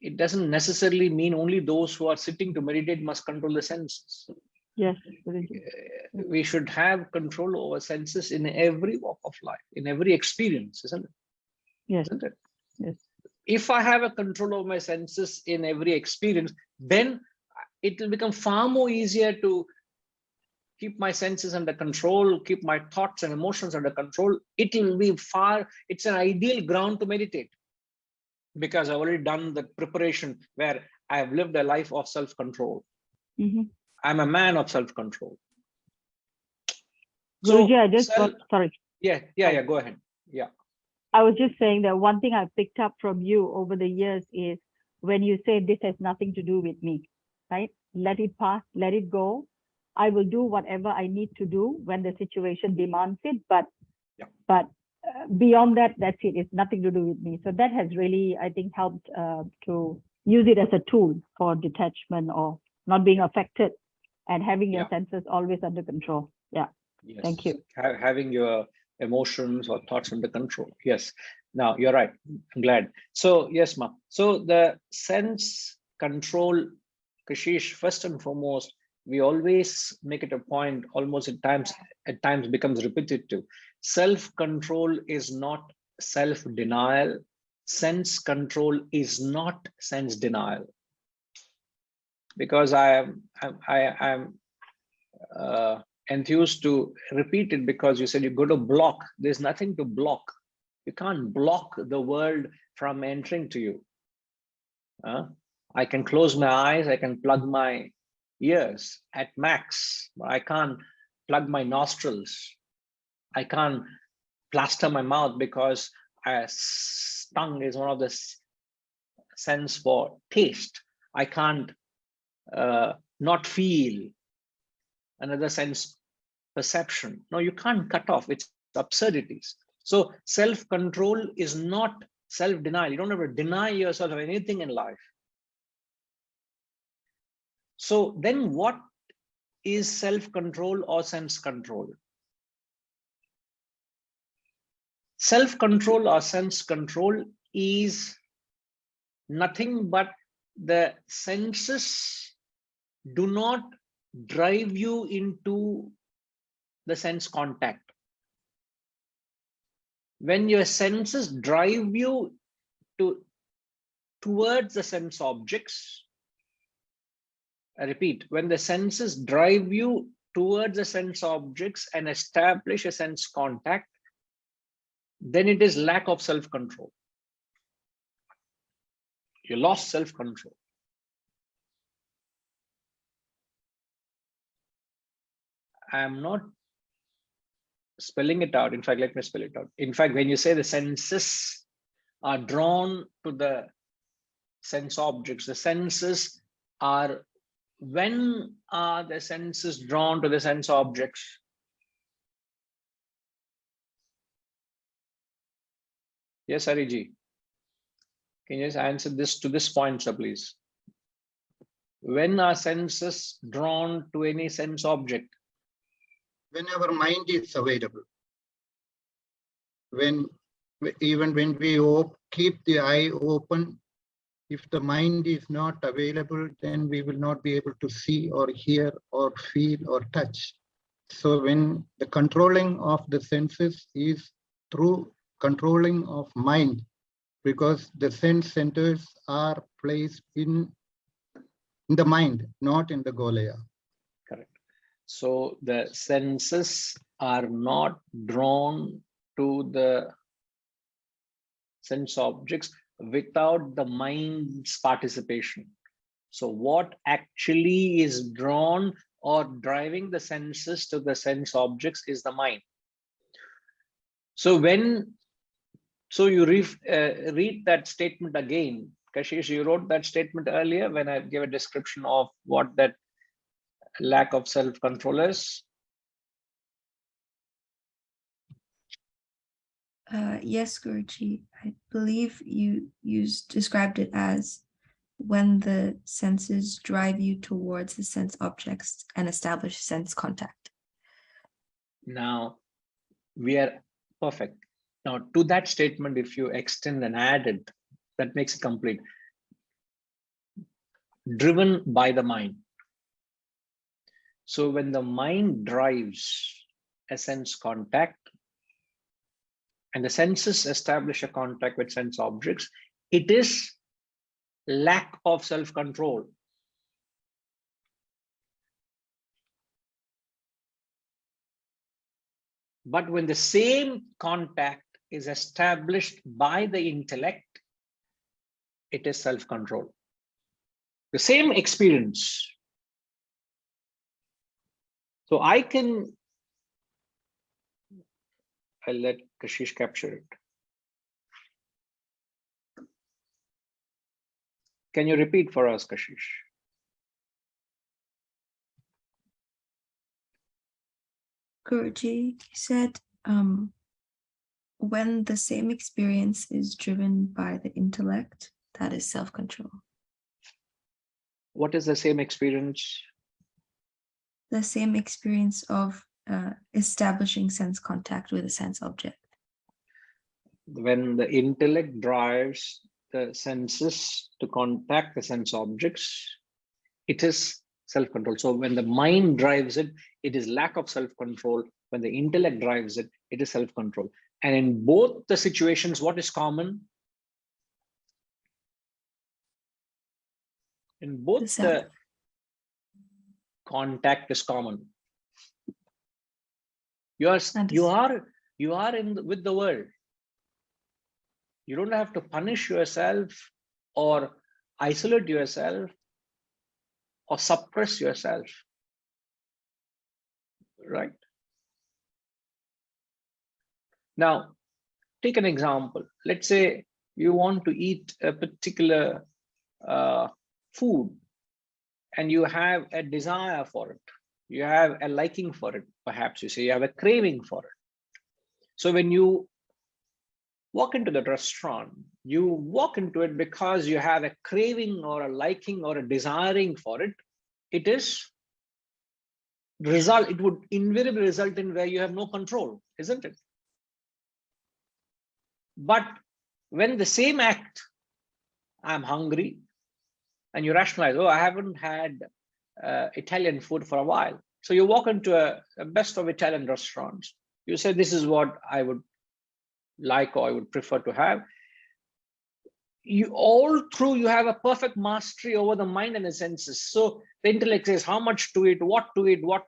It doesn't necessarily mean only those who are sitting to meditate must control the senses. Yes. We should have control over senses in every walk of life, in every experience, isn't it? Yes. Isn't it? Yes. If I have a control over my senses in every experience, then it will become far more easier to keep my senses under control, keep my thoughts and emotions under control. It's an ideal ground to meditate. because I've already done the preparation where I have lived a life of self-control. I'm a man of self-control. Guruji, I just got, sorry. Yeah, go ahead. Yeah. I was just saying that one thing I've picked up from you over the years is when you say this has nothing to do with me, right? Let it pass, let it go. I will do whatever I need to do when the situation demands it, but beyond that, that's it. It's nothing to do with me. So that has really, I think, helped to use it as a tool for detachment or not being affected and having your senses always under control. Yeah. Yes. Thank you. Having your emotions or thoughts under control. Yes. Now you're right. I'm glad. So yes, Ma. So the sense control, Kashish, first and foremost, we always make it a point, almost at times becomes repetitive. Self-control is not self-denial. Sense control is not sense denial. Because I am enthused to repeat it, because you said you go to block. There's nothing to block. You can't block the world from entering to you. I can close my eyes, I can plug my ears at max, but I can't plug my nostrils. I can't plaster my mouth because tongue is one of the sense for taste. I can't not feel, another sense perception. No, you can't cut off. It's absurdities. So self-control is not self-denial. You don't have to deny yourself of anything in life. So then what is self-control or sense control? Self-control or sense control is nothing but the senses do not drive you into the sense contact. When your senses drive you towards the sense objects, I repeat, when the senses drive you towards the sense objects and establish a sense contact, then it is lack of self-control. You lost self-control. I am not spelling it out. In fact, let me spell it out. In fact, when you say the senses are drawn to the sense objects, the senses are, when are the senses drawn to the sense objects? Yes, Hariji. Can you just answer this to this point, sir, please? When are senses drawn to any sense object? When our mind is available. Even when we keep the eye open, if the mind is not available, then we will not be able to see or hear or feel or touch. So when the controlling of the senses is through controlling of mind, because the sense centers are placed in the mind, not in the Golaya. Correct. So the senses are not drawn to the sense objects without the mind's participation. So what actually is drawn or driving the senses to the sense objects is the mind. So you read that statement again. Kashish, you wrote that statement earlier when I gave a description of what that lack of self-control is. Yes, Guruji. I believe you described it as when the senses drive you towards the sense objects and establish sense contact. Now, we are perfect. Now, to that statement, if you extend and add it, that makes it complete. Driven by the mind. So when the mind drives a sense contact, and the senses establish a contact with sense objects, it is lack of self-control. But when the same contact is established by the intellect, it is self-control. The same experience. So I'll let Kashish capture it. Can you repeat for us, Kashish? Guruji said, when the same experience is driven by the intellect, that is self-control. What is the same experience? The same experience of establishing sense contact with a sense object. When the intellect drives the senses to contact the sense objects, it is self-control. So when the mind drives it, it is lack of self-control. When the intellect drives it, it is self-control. And in both the situations, what is common? In both the contact is common. You are with the world. You don't have to punish yourself or isolate yourself or suppress yourself, right? Now, take an example. Let's say you want to eat a particular food and you have a desire for it. You have a liking for it. Perhaps you say you have a craving for it. So when you walk into that restaurant, you walk into it because you have a craving or a liking or a desiring for it. It would invariably result in where you have no control, isn't it? But when the same act, I'm hungry, and you rationalize, oh, I haven't had Italian food for a while. So you walk into a best of Italian restaurants. You say, this is what I would like or I would prefer to have. You have a perfect mastery over the mind and the senses. So the intellect says how much to eat, what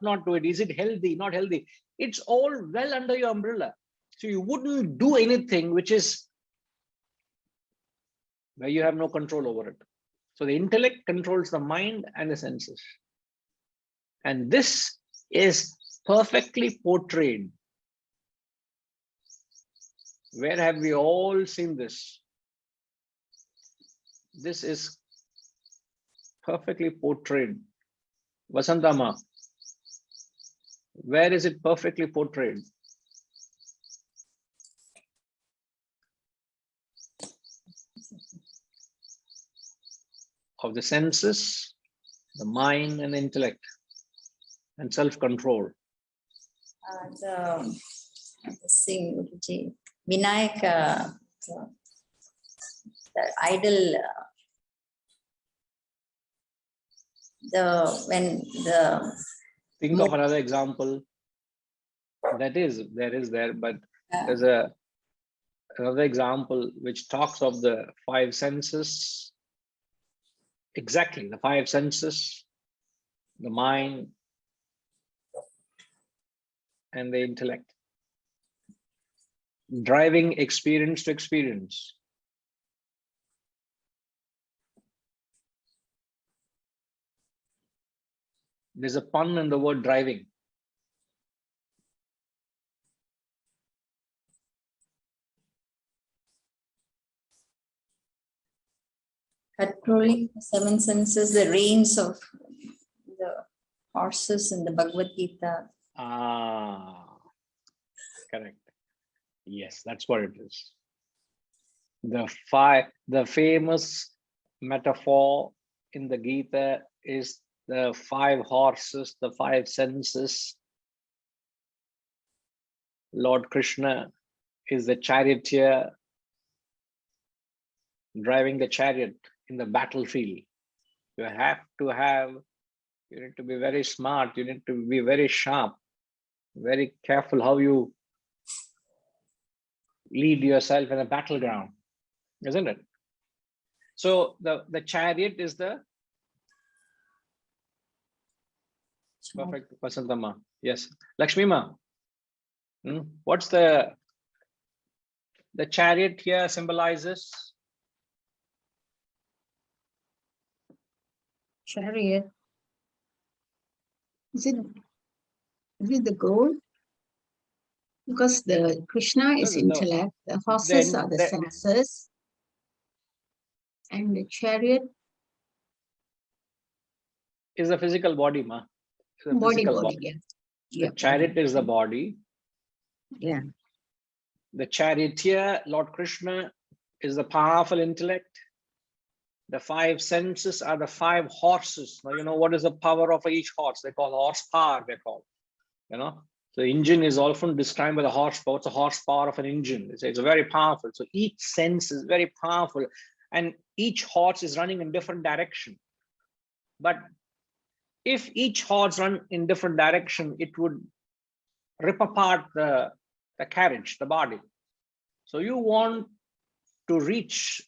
not to eat, is it healthy, not healthy? It's all well under your umbrella. So you wouldn't do anything which is where you have no control over it. So the intellect controls the mind and the senses. And this is perfectly portrayed. Where have we all seen this? This is perfectly portrayed. Vasantama, where is it perfectly portrayed? Of the senses, the mind and the intellect, and self-control. The thing, Vinayaka, the idol, think of another example. There is there, but there's another example which talks of the five senses. Exactly, the five senses, the mind, and the intellect. Driving experience to experience. There's a pun in the word driving. controlling the seven senses, the reins of the horses in the Bhagavad Gita. Correct. Yes, that's what it is. The famous metaphor in the Gita is the five horses, the five senses. Lord Krishna is the charioteer driving the chariot in the battlefield. You need to be very smart, you need to be very sharp, very careful how you lead yourself in a battleground, isn't it? So the chariot is the perfect Vasantama. Yes, Lakshmima. What's the chariot here symbolizes? chariot. Is it the goal? Because the Krishna is intellect, the horses are the senses, and the chariot is a physical body, ma. body, yeah. The chariot is the body. Yeah. The charioteer, Lord Krishna, is the powerful intellect. The 5 senses are the 5 horses. Now, you know, what is the power of each horse? They call horsepower, they call, you know. So the engine is often described by the horsepower. What's the horsepower of an engine? It's very powerful. So each sense is very powerful, and each horse is running in different direction. But if each horse run in different direction, it would rip apart the carriage, the body. So you want to reach,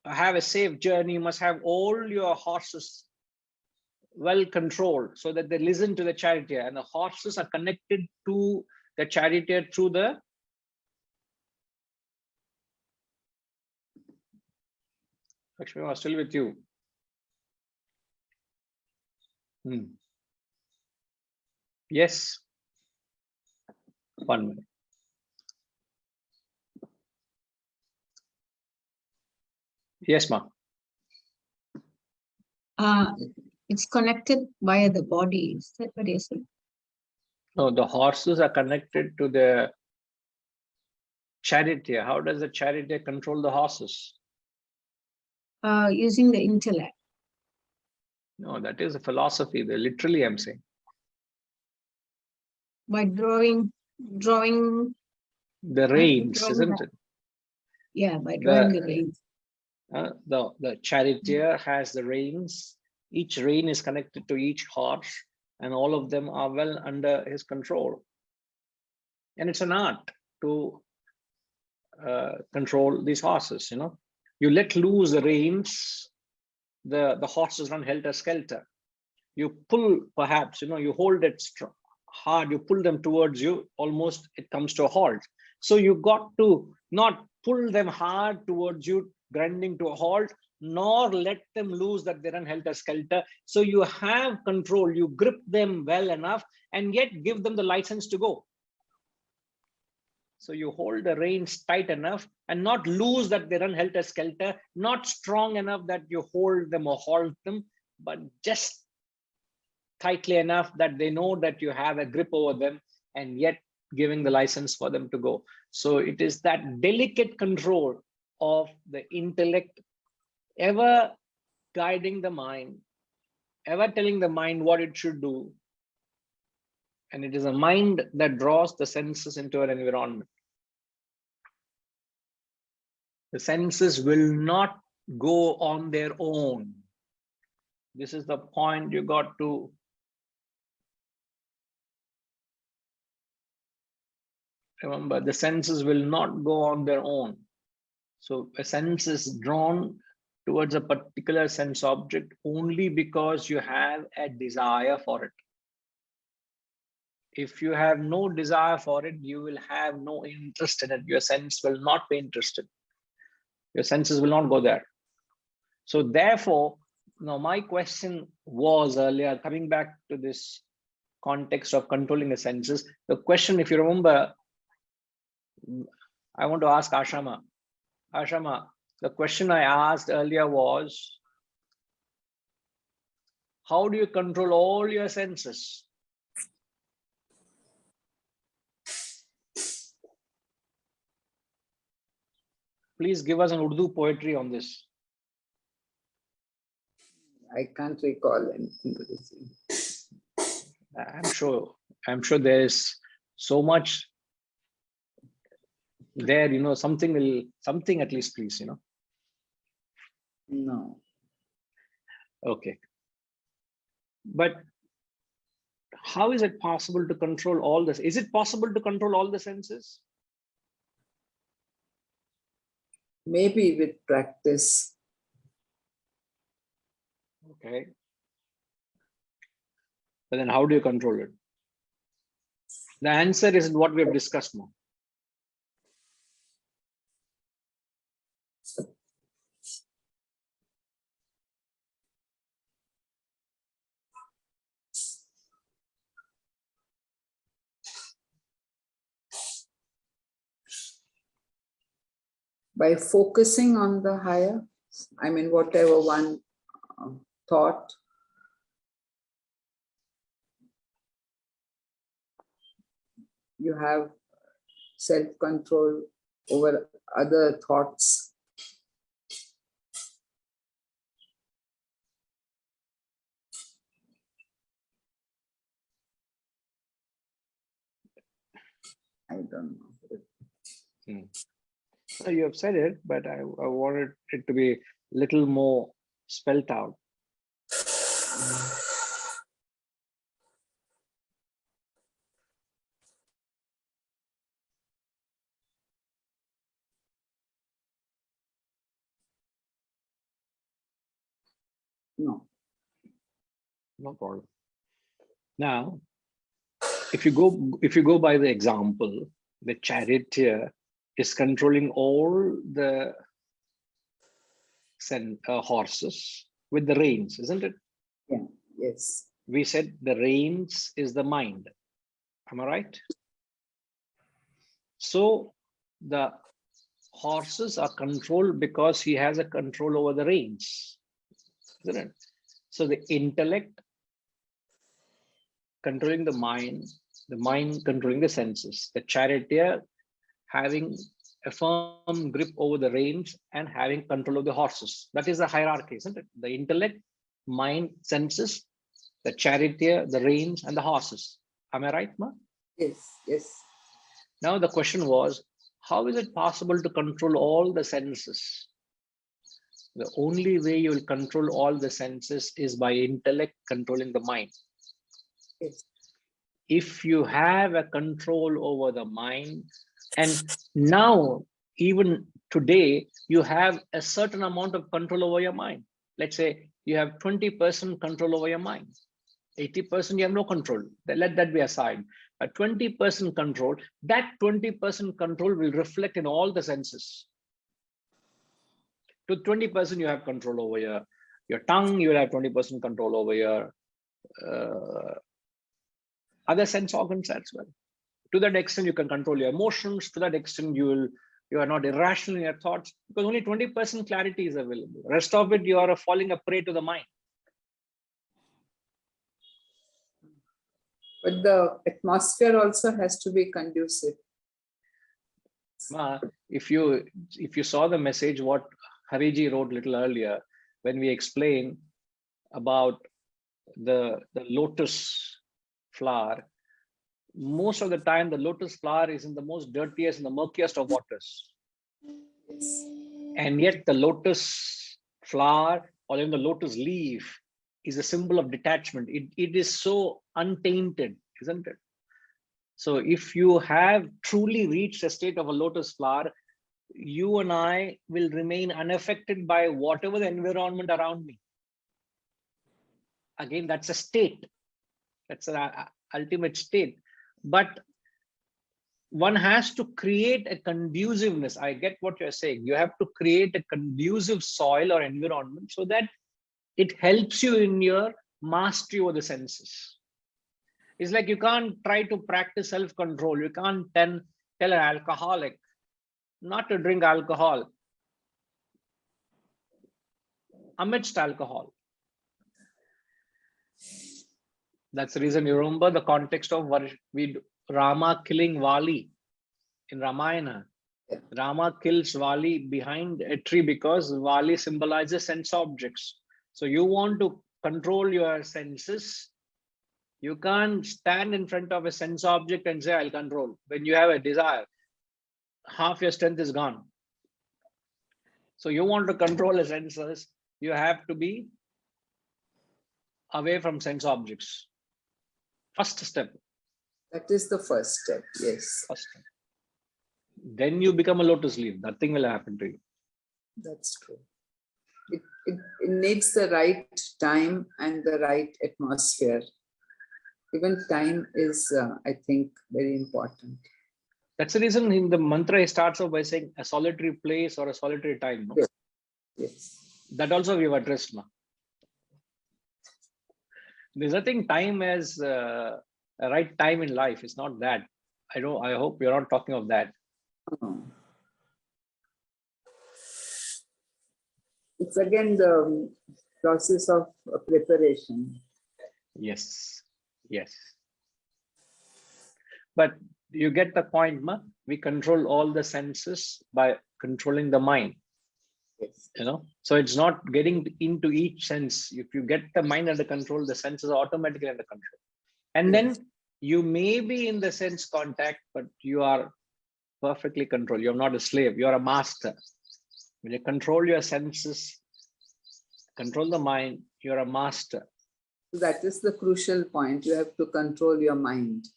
have a safe journey, you must have all your horses well controlled so that they listen to the charioteer, and the horses are connected to the charioteer through the Lakshmi was still with you. Yes. 1 minute. Yes, ma. It's connected via the body. Is that what you're saying? No, the horses are connected to the charioteer. How does the charioteer control the horses? Using the intellect. No, that is a philosophy. Literally, I'm saying. By drawing the reins, isn't it? Yeah, by drawing the reins. The charioteer has the reins. Each rein is connected to each horse, and all of them are well under his control. And it's an art to control these horses. You know, you let loose the reins, the horses run helter-skelter. You pull, perhaps, you know, you hold it hard, you pull them towards you, almost it comes to a halt. So you got to not pull them hard towards you, grinding to a halt, nor let them loose that they run helter-skelter. So you have control, you grip them well enough, and yet give them the license to go. So you hold the reins tight enough and not loose that they run helter-skelter, not strong enough that you hold them or halt them, but just tightly enough that they know that you have a grip over them, and yet giving the license for them to go. So it is that delicate control of the intellect, ever guiding the mind, ever telling the mind what it should do. And it is a mind that draws the senses into an environment. The senses will not go on their own. This is the point you got to remember. The senses will not go on their own. So a sense is drawn towards a particular sense object only because you have a desire for it. If you have no desire for it, you will have no interest in it. Your sense will not be interested. Your senses will not go there. So therefore, now my question was earlier, coming back to this context of controlling the senses, the question, if you remember, I want to ask Ashrama. Ashrama, the question I asked earlier was, how do you control all your senses? Please give us an Urdu poetry on this. I can't recall anything. I'm sure there is so much there, you know, something at least, please, you know. No. Okay. But how is it possible to control all this? Is it possible to control all the senses? Maybe with practice. Okay. But then how do you control it? The answer is what we have discussed now. by focusing on the higher, I mean, whatever one thought. You have self-control over other thoughts. I don't know. So you have said it, but I wanted it to be a little more spelt out. No. No problem. Now, if you go by the example, the charioteer is controlling all the horses with the reins, isn't it? Yeah. Yes. We said the reins is the mind. Am I right? So the horses are controlled because he has a control over the reins, isn't it? So the intellect controlling the mind controlling the senses, the charioteer having a firm grip over the reins and having control of the horses. That is the hierarchy, isn't it? The intellect, mind, senses, the charioteer, the reins, and the horses. Am I right, Ma? Yes. Yes. Now the question was, how is it possible to control all the senses? The only way you will control all the senses is by intellect controlling the mind. Yes. If you have a control over the mind, and now even today you have a certain amount of control over your mind. Let's say you have 20% control over your mind, 80% you have no control. Let that be aside. A 20% control, that 20% control will reflect in all the senses. To 20% you have control over your tongue, you will have 20% control over your other sense organs as well. To that extent, you can control your emotions. To that extent, you are not irrational in your thoughts, because only 20% clarity is available. Rest of it, you are falling a prey to the mind. But the atmosphere also has to be conducive. If you saw the message what Hariji wrote a little earlier, when we explained about the lotus flower, most of the time the lotus flower is in the most dirtiest and the murkiest of waters. Yes. And yet the lotus flower or even the lotus leaf is a symbol of detachment. It is so untainted, isn't it? So if you have truly reached a state of a lotus flower, you and I will remain unaffected by whatever the environment around me. Again, that's a state. That's an ultimate state. But one has to create a conduciveness. I get what you're saying. You have to create a conducive soil or environment so that it helps you in your mastery over the senses. It's like you can't try to practice self-control. You can't tell an alcoholic not to drink alcohol amidst alcohol. That's the reason you remember the context of Rama killing Vali in Ramayana. Rama kills Vali behind a tree because Vali symbolizes sense objects. So you want to control your senses. You can't stand in front of a sense object and say, I'll control. When you have a desire, half your strength is gone. So you want to control the senses, you have to be away from sense objects. First step. That is the first step, yes. First step. Then you become a lotus leaf. Nothing will happen to you. That's true. It needs the right time and the right atmosphere. Even time is, I think, very important. That's the reason in the mantra, he starts off by saying a solitary place or a solitary time. No? Yes. Yes. That also we've addressed now. There's nothing time as a right time in life. It's not that. I hope you're not talking of that. Oh. It's again the process of preparation. Yes, yes. But you get the point, ma? We control all the senses by controlling the mind. Yes. You know, so it's not getting into each sense. If you get the mind under control, the senses are automatically under control. And then you may be in the sense contact, but you are perfectly controlled. You're not a slave, you're a master. When you control your senses, control the mind, you're a master. So that is the crucial point. You have to control your mind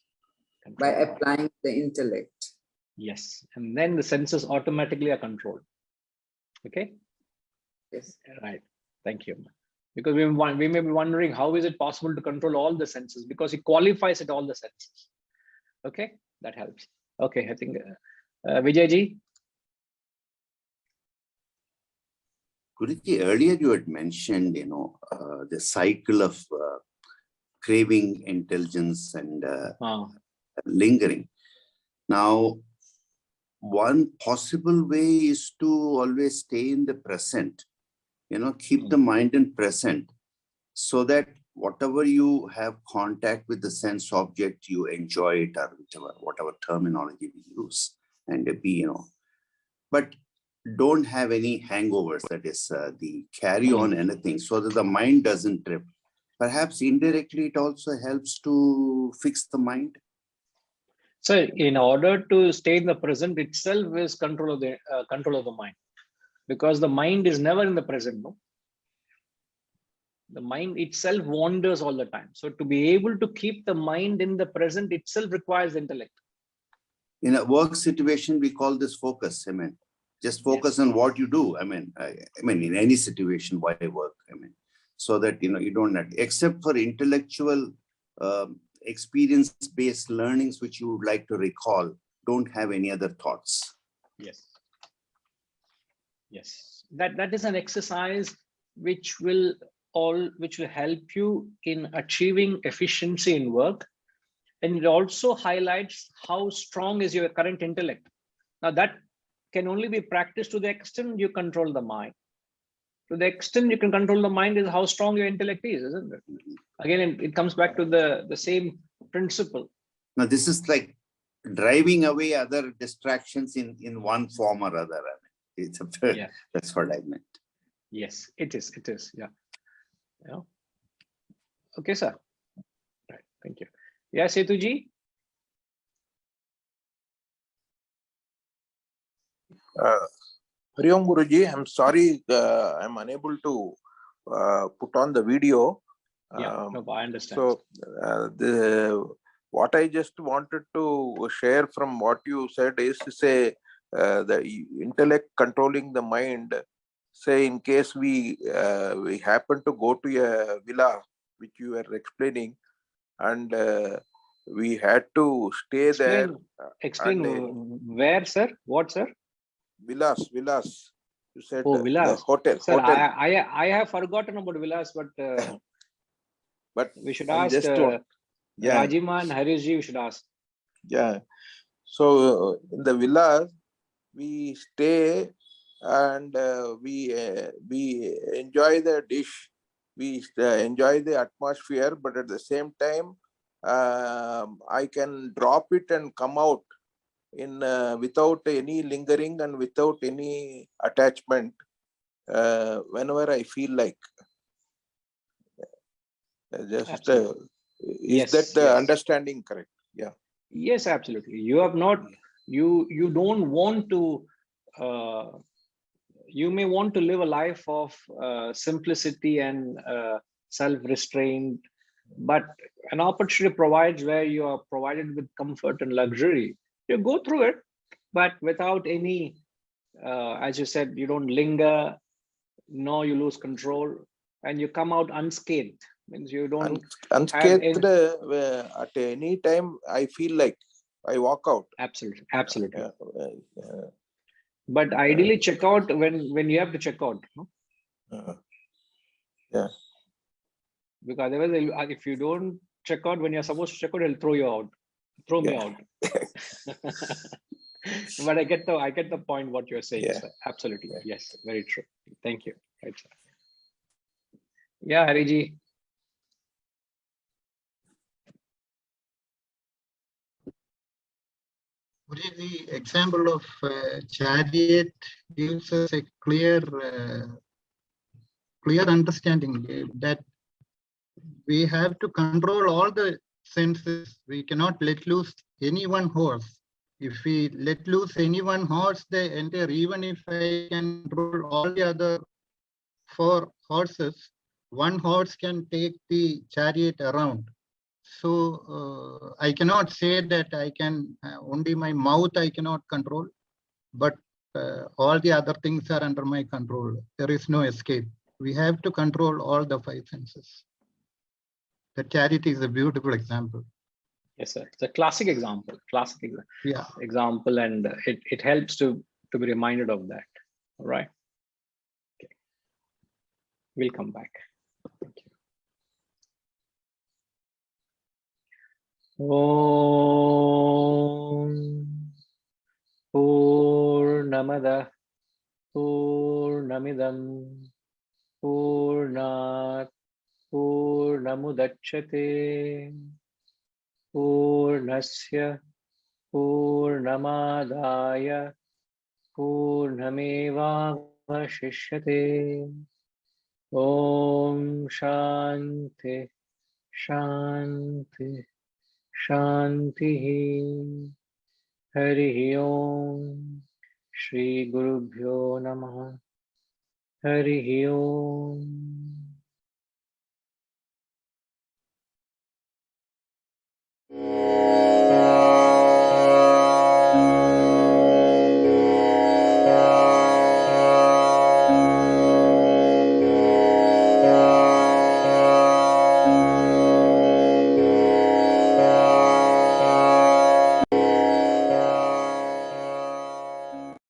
by applying the intellect. Yes, and then the senses automatically are controlled. Okay. Yes. Right. Thank you. Because we may be wondering, how is it possible to control all the senses? Because he qualifies it all the senses. Okay, that helps. Okay, I think Vijayji. Guruji, earlier you had mentioned, the cycle of craving, intelligence, and lingering. Now, one possible way is to always stay in the present, keep the mind in present, so that whatever you have contact with the sense object, you enjoy it, or whatever terminology we use, and but don't have any hangovers, that is the carry on anything, so that the mind doesn't trip. Perhaps indirectly it also helps to fix the mind. So in order to stay in the present itself is control of the mind, because the mind is never in the present. No, the mind itself wanders all the time. So to be able to keep the mind in the present itself requires intellect. In a work situation, we call this focus. I mean, just focus on what you do. I mean, in any situation, why I work. So that you don't have, except for intellectual experience-based learnings which you would like to recall, don't have any other thoughts. Yes. Yes. That is an exercise which will help you in achieving efficiency in work. And it also highlights how strong is your current intellect. Now that can only be practiced to the extent you control the mind. To the extent you can control the mind is how strong your intellect is, isn't it? Again, it comes back to the same principle. Now this is like driving away other distractions in one form or other. It's that's what I meant. Yes, it is. It is. Yeah. Yeah. Okay, sir. Right. Thank you. Yeah, Setuji. Hari Om Guruji, I'm sorry, I'm unable to put on the video. Yeah, no, I understand. So what I just wanted to share from what you said is to say the intellect controlling the mind. Say in case we happen to go to a villa, which you were explaining, and we had to stay there. Explain where, sir? What, sir? Villas. You said villas. The hotel. Sir, hotel. I have forgotten about villas, but we should ask Rajima and Harishji. We should ask. Yeah. So in the villas, we stay and we enjoy the dish. We enjoy the atmosphere, but at the same time, I can drop it and come out in without any lingering and without any attachment whenever I feel like. Just is that the understanding correct? Yeah. Yes, absolutely. You have not. You don't want to. You may want to live a life of simplicity and self-restraint, but an opportunity provides where you are provided with comfort and luxury. You go through it, but without any, as you said, you don't linger, no, you lose control, and you come out unscathed. Means you don't unscathed at any time. I feel like I walk out. Absolutely. But ideally, check out when you have to check out. No? Yeah. Because otherwise, if you don't check out when you're supposed to check out, he'll throw you out. Throw me out. But I get the point what you're saying, Yeah. sir. Absolutely. Yes, very true. Thank you. Right, sir. Yeah, Hariji. What is the example of chariot gives us a clear understanding that we have to control all the senses. We cannot let loose any one horse. If we let loose any one horse, the entire, even if I can control all the other 4 horses, one horse can take the chariot around. So I cannot say that I can, only my mouth I cannot control, but all the other things are under my control. There is no escape. We have to control all the 5 senses. The chariot is a beautiful example. Yes, sir. It's a classic example. Yeah. Example, and it helps to be reminded of that. All right. Okay. We'll come back. Thank you. Om Purnamada Purnamidam Purnat Purnamudachyate Purnasya Purnamadaya Purnamevavashishyate. Om Shanti Shanti Shanti. Hari Om. Shri Gurubhyo Namaha. Hari Om.